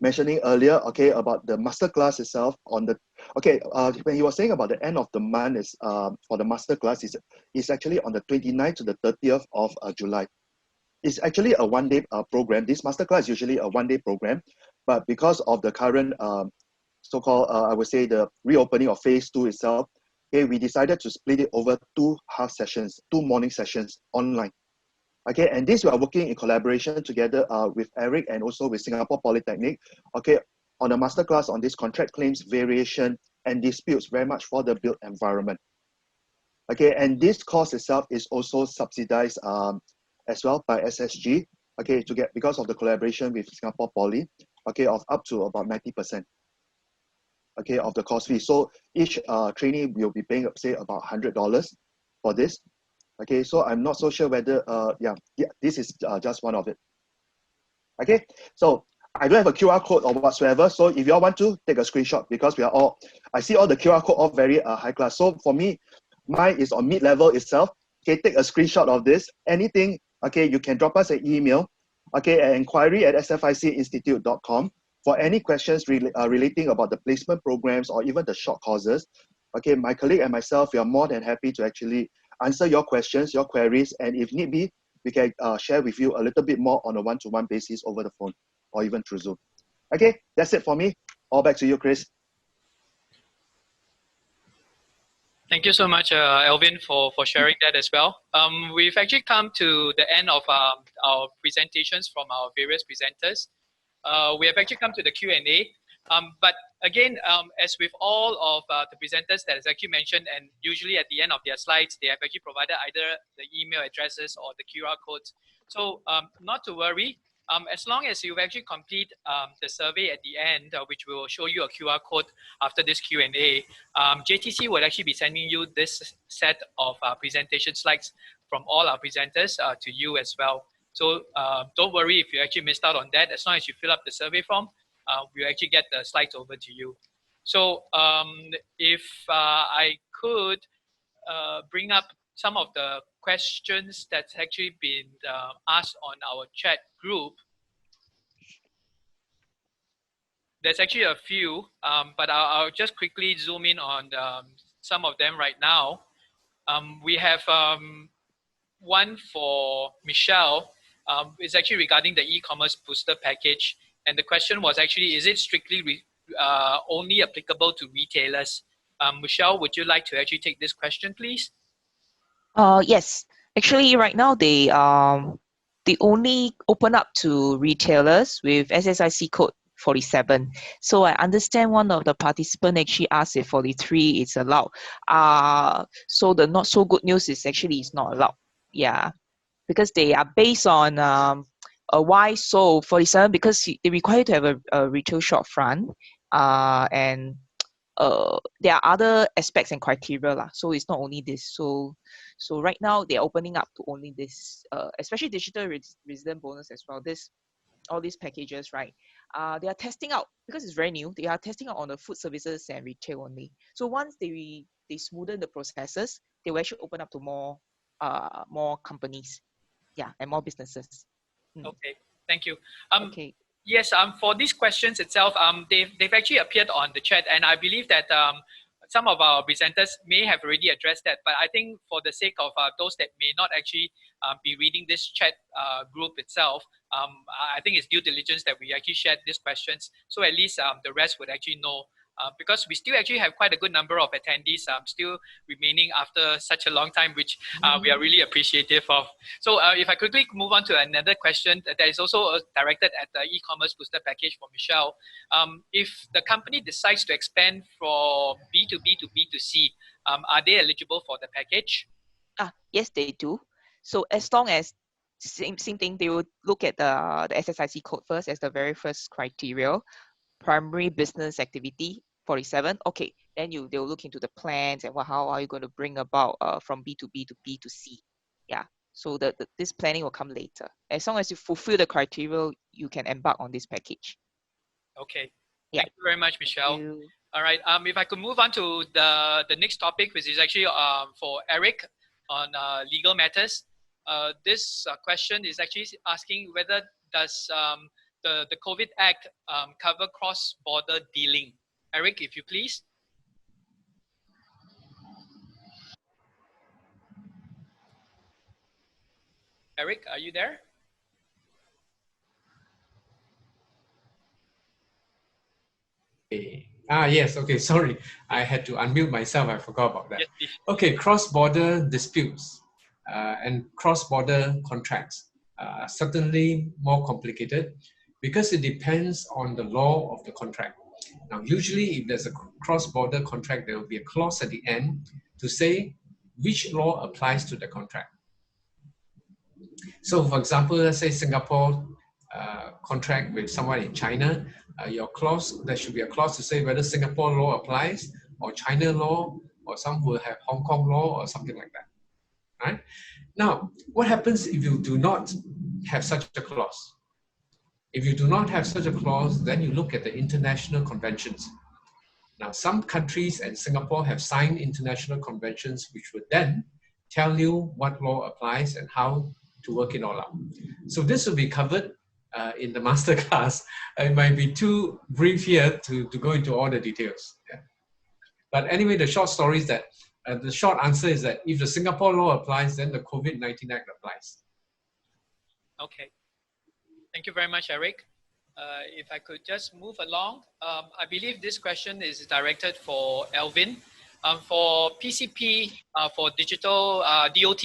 mentioning earlier, okay, about the masterclass itself on the, okay, when he was saying about the end of the month is for the masterclass is actually on the 29th to the 30th of July. It's actually a one-day program. This masterclass is usually a one-day program, but because of the current so-called, I would say, the reopening of phase 2 itself, okay, we decided to split it over 2 half sessions, 2 morning sessions online. Okay, and this we are working in collaboration together with Eric and also with Singapore Polytechnic, okay, on a masterclass on this contract claims, variation, and disputes, very much for the built environment. Okay, and this course itself is also subsidized as well by SSG, okay, to get, because of the collaboration with Singapore Poly, okay, of up to about 90%, okay, of the course fee. So each trainee will be paying, say, about $100 for this. Okay, so I'm not so sure whether, yeah, this is just one of it. Okay, so I don't have a QR code or whatsoever. So if you all want to, take a screenshot, because we are all, I see all the QR code all very high class. So for me, mine is on mid-level itself. Okay, take a screenshot of this. Anything, okay, you can drop us an email. Okay, at inquiry@sficinstitute.com for any questions relating about the placement programs or even the short courses. Okay, my colleague and myself, we are more than happy to actually answer your questions, your queries, and if need be, we can share with you a little bit more on a one-to-one basis over the phone or even through Zoom. Okay, that's it for me. All back to you, Chris. Thank you so much, Alvin, for sharing that as well. We've actually come to the end of our presentations from our various presenters. We have actually come to the Q&A. But again, as with all of the presenters that is actually mentioned, and usually at the end of their slides, they have actually provided either the email addresses or the QR codes. So not to worry, as long as you actually complete the survey at the end, which will show you a QR code after this Q&A, JTC will actually be sending you this set of presentation slides from all our presenters to you as well. So don't worry if you actually missed out on that. As long as you fill up the survey form, we'll actually get the slides over to you. So if I could bring up some of the questions that's actually been asked on our chat group. There's actually a few, but I'll just quickly zoom in on some of them right now. We have one for Michelle. It's actually regarding the e-commerce booster package. And the question was actually, is it strictly only applicable to retailers? Michelle, would you like to actually take this question, please? Yes, actually right now they only open up to retailers with SSIC code 47. So I understand one of the participants actually asked if 43 is allowed. So the not so good news is actually it's not allowed. Yeah, because they are based on why so 47, because they require to have a retail shop front, and there are other aspects and criteria lah. So it's not only this. So right now they're opening up to only this, especially digital resident bonus as well. All these packages, right? They are testing out because it's very new. They are testing out on the food services and retail only. So once they smoothen the processes, they will actually open up to more companies, yeah, and more businesses. Okay, thank you. Okay. Yes, for these questions itself, they've actually appeared on the chat, and I believe that some of our presenters may have already addressed that, but I think for the sake of those that may not actually be reading this chat group itself, I think it's due diligence that we actually shared these questions, so at least the rest would actually know. Because we still actually have quite a good number of attendees still remaining after such a long time, which we are really appreciative of. So if I quickly move on to another question that is also directed at the e-commerce booster package for Michelle. If the company decides to expand from B2B to B2C, are they eligible for the package? Yes, they do. So as long as same thing, they will look at the SSIC code first as the very first criteria. Primary business activity 47. Okay, then they'll look into the plans and how are you going to bring about from B2B to B2C. Yeah, so this planning will come later. As long as you fulfill the criteria, you can embark on this package. Okay, yeah. Thank you very much, Michelle. All right, if I could move on to the next topic, which is actually for Eric on legal matters. This question is actually asking whether does the COVID Act cover cross-border dealing. Eric, if you please. Eric, are you there? Yes, okay, sorry. I had to unmute myself. I forgot about that. Yes, okay, cross-border disputes and cross-border contracts are certainly more complicated because it depends on the law of the contract. Now, usually if there's a cross-border contract, there will be a clause at the end to say which law applies to the contract. So for example, let's say Singapore contract with someone in China, there should be a clause to say whether Singapore law applies or China law or some will have Hong Kong law or something like that, right? Now, what happens if you do not have such a clause? If you do not have such a clause, then you look at the international conventions. Now, some countries and Singapore have signed international conventions which would then tell you what law applies and how to work it all out. So this will be covered in the masterclass, it might be too brief here to go into all the details. Yeah. But anyway, the short story is that, the short answer is that if the Singapore law applies, then the COVID-19 Act applies. Okay. Thank you very much, Eric. If I could just move along, I believe this question is directed for Alvin. For PCP, for digital DOT,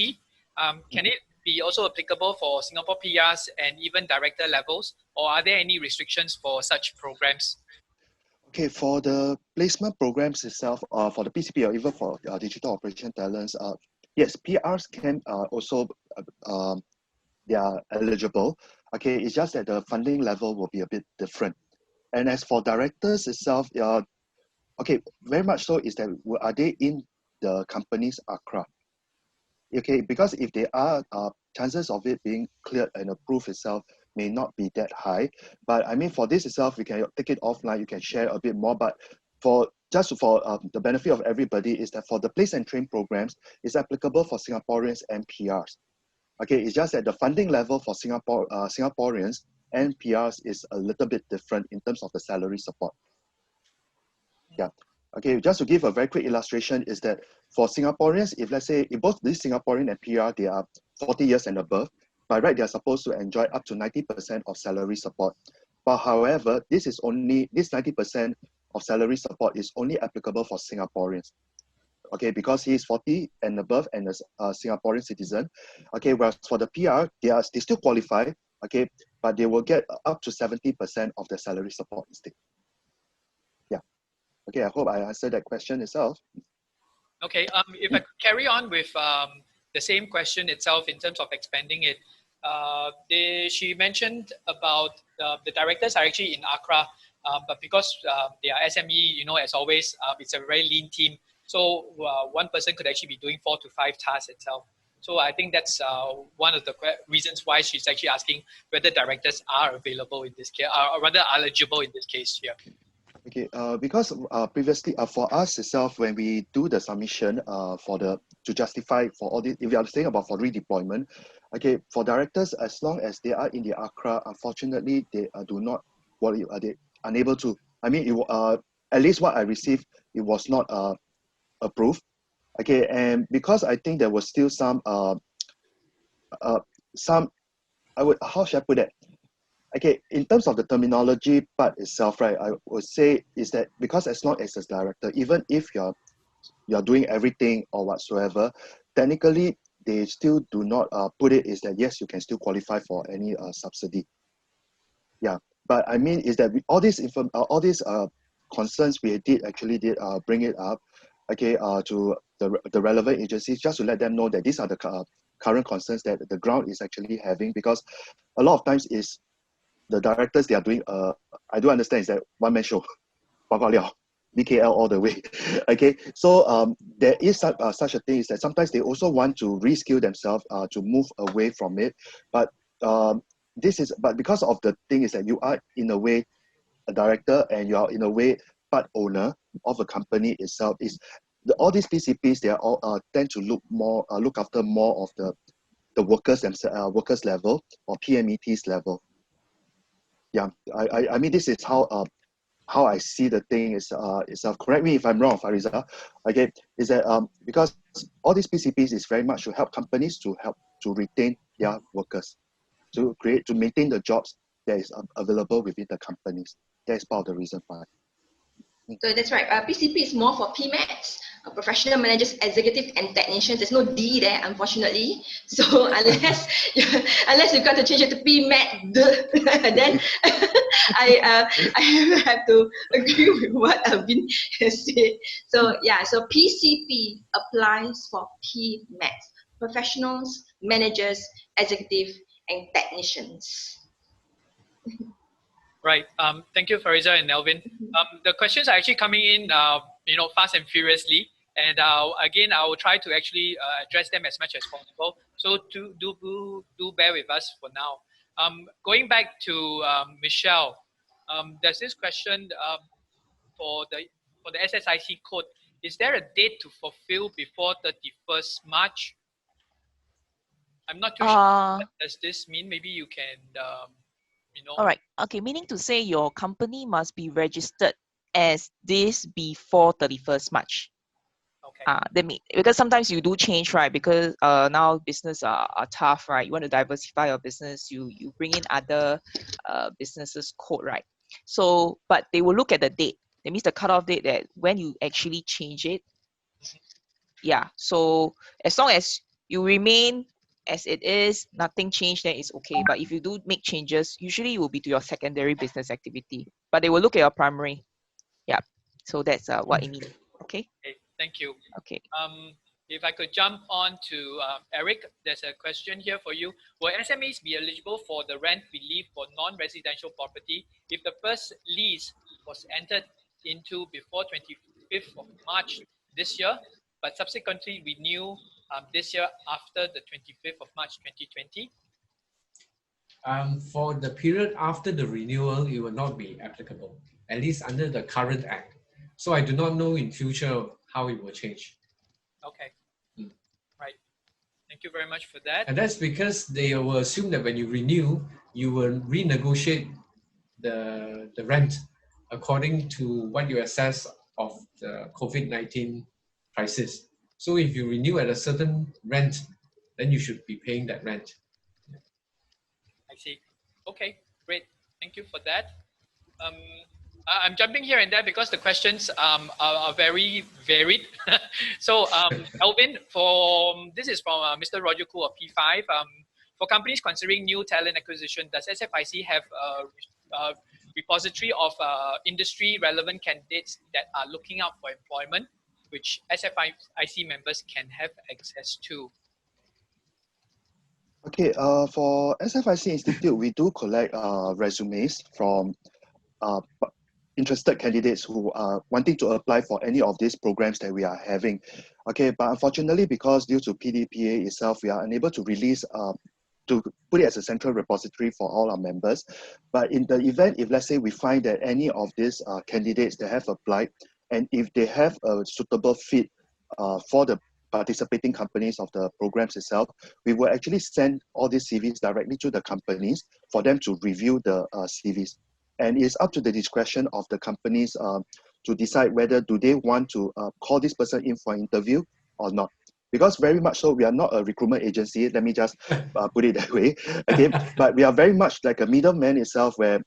can it be also applicable for Singapore PRs and even director levels, or are there any restrictions for such programs? Okay, for the placement programs itself, for the PCP or even for digital operation talents, yes, PRs can also, they are eligible. Okay, it's just that the funding level will be a bit different. And as for directors itself, okay, very much so is that are they in the company's ACRA? Okay, because if they are, chances of it being cleared and approved itself may not be that high. But I mean, for this itself, we can take it offline. You can share a bit more. But for the benefit of everybody is that for the place and train programs, it's applicable for Singaporeans and PRs. Okay, it's just that the funding level for Singaporeans and PRs is a little bit different in terms of the salary support. Yeah. Okay, just to give a very quick illustration is that for Singaporeans, if let's say if both these Singaporean and PR, they are 40 years and above, by right, they are supposed to enjoy up to 90% of salary support. But however, this 90% of salary support is only applicable for Singaporeans. Okay, because he is 40 and above and is a Singaporean citizen. Okay, whereas for the PR, they still qualify, okay, but they will get up to 70% of the salary support instead. Yeah. Okay, I hope I answered that question itself. Okay, if I could carry on with the same question itself in terms of expanding it. She mentioned about the directors are actually in ACRA, but because they are SME, you know, as always, it's a very lean team. So one person could actually be doing 4 to 5 tasks itself. So I think that's one of the reasons why she's actually asking whether directors are available in this case, or rather eligible in this case here. Okay, because previously for us itself, when we do the submission to justify for all this, if you are saying about for redeployment, okay, for directors, as long as they are in the ACRA, unfortunately, they do not, are they unable to, I mean, at least what I received, it was not approved. Okay, and because I think there was still some, how should I put it? Okay, in terms of the terminology part itself, right, I would say is that because as long as a director, even if you're doing everything or whatsoever, technically they still do not put it is that yes, you can still qualify for any subsidy. Yeah, but I mean is that all these concerns we did bring it up, okay, to the relevant agencies just to let them know that these are the current concerns that the ground is actually having, because a lot of times is the directors, they are doing, I do understand is that one-man show, BKL all the way. Okay, so there is such a thing is that sometimes they also want to reskill themselves to move away from it. But because of the thing is that you are in a way a director and you are in a way part owner of a company itself, all these PCPs, they are all tend to look after more of the workers themselves, workers level or PMETs level. Yeah, I mean, this is how I see the thing is itself. Correct me if I'm wrong, Fariza. Okay, is that because all these PCPs is very much to help companies to retain their workers, to maintain the jobs that is available within the companies. That is part of the reason why. So that's right. PCP is more for PMATs, professional managers, executives, and technicians. There's no D there, unfortunately. So unless you got to change it to PMAT, then I have to agree with what Alvin has said. So yeah, so PCP applies for PMATs, professionals, managers, executives, and technicians. Right. Thank you, Fariza and Elvin. The questions are actually coming in, fast and furiously. And again, I will try to actually address them as much as possible. So do bear with us for now. Going back to Michelle, there's this question for the SSIC code. Is there a date to fulfill before 31st March? I'm not too sure what does this mean. Maybe you can you know. All right. Okay, meaning to say your company must be registered as this before 31st March. Okay. That mean, because sometimes you do change, right? Because now business are tough, right? You want to diversify your business, you bring in other businesses code, right? So, but they will look at the date. That means the cutoff date that when you actually change it. Yeah. So as long as you remain as it is, nothing changed, then it's okay. But if you do make changes, usually it will be to your secondary business activity. But they will look at your primary. Yeah. So that's what it means. Okay. Okay. Thank you. Okay. If I could jump on to Eric, there's a question here for you. Will SMEs be eligible for the rent relief for non-residential property if the first lease was entered into before 25th of March this year, but subsequently renew this year after the 25th of March 2020? For the period after the renewal, it will not be applicable, at least under the current act. So I do not know in future how it will change. Okay. Right. Thank you very much for that. And that's because they will assume that when you renew, you will renegotiate the rent according to what you assess of the COVID-19 crisis. So if you renew at a certain rent, then you should be paying that rent. I see. Okay, great. Thank you for that. I'm jumping here and there because the questions are very varied. So, Alvin, this is from Mr. Roger Koo of P5. For companies considering new talent acquisition, does SFIC have a repository of industry-relevant candidates that are looking out for employment, which SFIC members can have access to? Okay, for SFIC Institute, we do collect resumes from interested candidates who are wanting to apply for any of these programs that we are having. Okay, but unfortunately, because due to PDPA itself, we are unable to release, to put it as a central repository for all our members. But in the event, if let's say we find that any of these candidates that have applied, and if they have a suitable fit for the participating companies of the programs itself, we will actually send all these CVs directly to the companies for them to review the CVs. And it's up to the discretion of the companies to decide whether do they want to call this person in for an interview or not. Because very much so, we are not a recruitment agency. Let me just put it that way. Okay, but we are very much like a middleman itself, where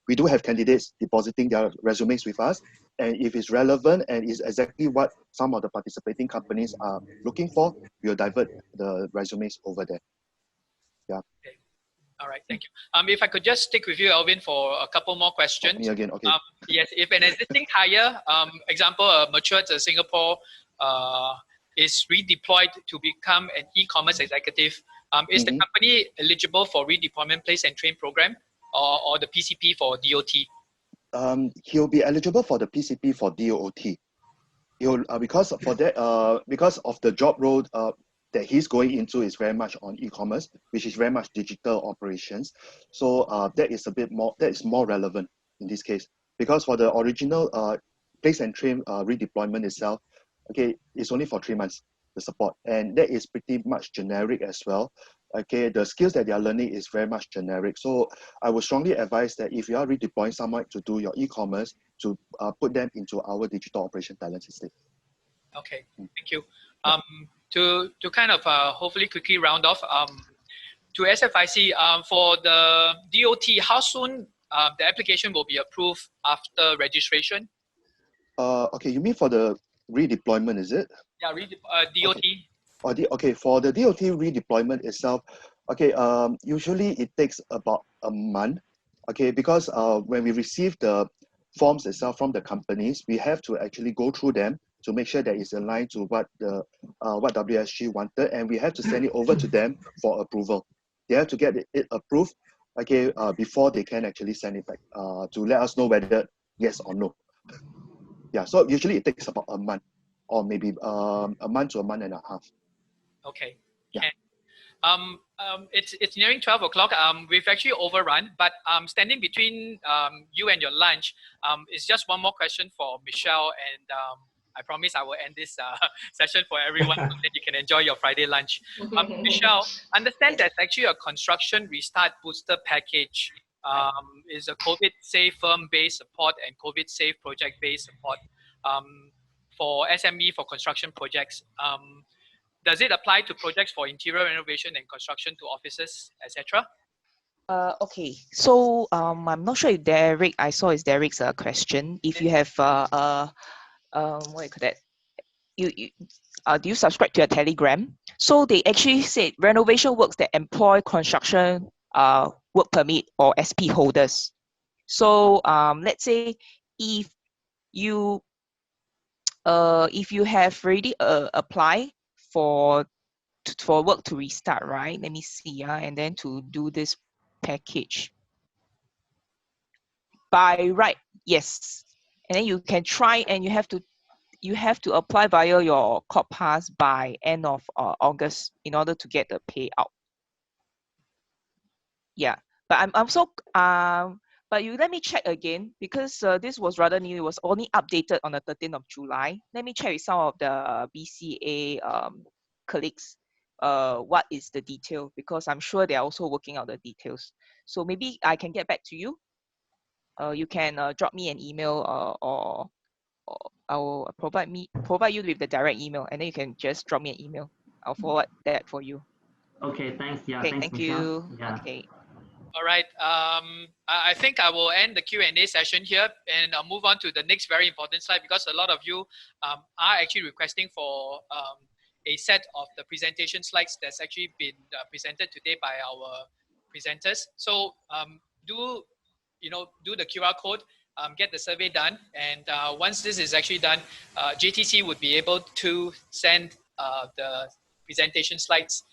we do have candidates depositing their resumes with us, and if it's relevant and is exactly what some of the participating companies are looking for, we'll divert the resumes over there. Yeah. Okay. All right, thank you. If I could just stick with you, Alvin, for a couple more questions. Me again, okay. Yes, if an existing hire, example, a matured Singapore is redeployed to become an e-commerce executive, is the company eligible for redeployment place and train program or the PCP for DOT? He'll be eligible for the PCP for DOT. He'll, because for that, because of the job role that he's going into is very much on e-commerce, which is very much digital operations. So that is a bit more, that is more relevant in this case. Because for the original place and train redeployment itself, okay, it's only for 3 months, the support. And that is pretty much generic as well. Okay, the skills that they are learning is very much generic. So I would strongly advise that if you are redeploying someone to do your e-commerce, to put them into our digital operation talent instead. Okay, thank you. To kind of hopefully quickly round off, to SFIC, for the DOT, how soon the application will be approved after registration? Okay, you mean for the redeployment, is it? Yeah, DOT. Okay. Okay, for the DOT redeployment itself, okay, usually it takes about a month, okay, because when we receive the forms itself from the companies, we have to actually go through them to make sure that it's aligned to what the what WSG wanted, and we have to send it over to them for approval. They have to get it approved, okay, before they can actually send it back to let us know whether yes or no. Yeah, so usually it takes about a month, or maybe a month to a month and a half. Okay. Yeah. And, it's nearing 12 o'clock. We've actually overrun, but standing between you and your lunch is just one more question for Michelle, and I promise I will end this session for everyone so that you can enjoy your Friday lunch. Michelle, understand there's actually a construction restart booster package is a COVID safe firm-based support and COVID safe project-based support for SME for construction projects. Does it apply to projects for interior renovation and construction to offices, etc.? Okay, so I'm not sure if Derek, I saw is Derek's question. If you have what do you call that? Do you subscribe to a Telegram? So they actually said renovation works that employ construction work permit or SP holders. So let's say if you have already applied for work to restart, right? Let me see, and then to do this package. By right, yes. And then you can try, and you have to apply via your Corp Pass by end of August in order to get the payout. Yeah, but I'm also but you let me check again, because this was rather new. It was only updated on the 13th of July. Let me check with some of the BCA colleagues what is the detail, because I'm sure they're also working out the details. So maybe I can get back to you. You can drop me an email or I'll provide you with the direct email, and then you can just drop me an email. I'll forward that for you. Okay, thanks. Yeah, Okay, thanks, thank Michelle. you. Yeah. Okay. All right. I think I will end the Q&A session here, and I'll move on to the next very important slide, because a lot of you are actually requesting for a set of the presentation slides that's actually been presented today by our presenters. So do the QR code, get the survey done, and once this is actually done, JTC would be able to send the presentation slides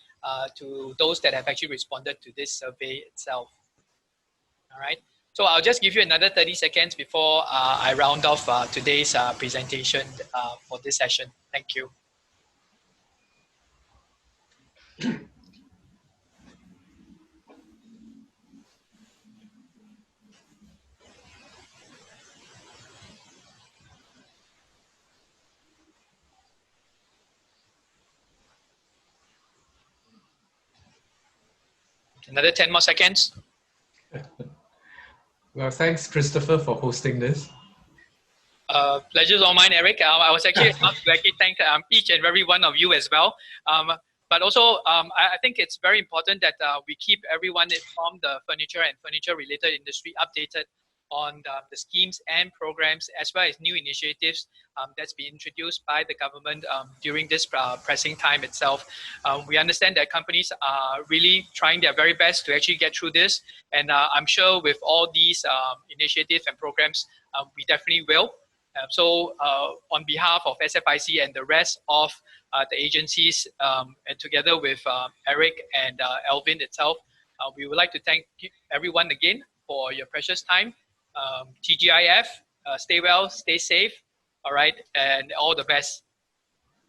to those that have actually responded to this survey itself. All right. So I'll just give you another 30 seconds before I round off today's presentation for this session. Thank you. Another 10 more seconds. Well, thanks, Christopher, for hosting this. Pleasure's all mine, Eric. I was actually asked to actually thank each and every one of you as well. But also, I think it's very important that we keep everyone from the furniture and furniture-related industry updated on the schemes and programs, as well as new initiatives that's been introduced by the government during this pressing time itself. We understand that companies are really trying their very best to actually get through this, and I'm sure with all these initiatives and programs, we definitely will. So on behalf of SFIC and the rest of the agencies, and together with Eric and Alvin itself, we would like to thank everyone again for your precious time. TGIF, stay well, stay safe, all right, and all the best.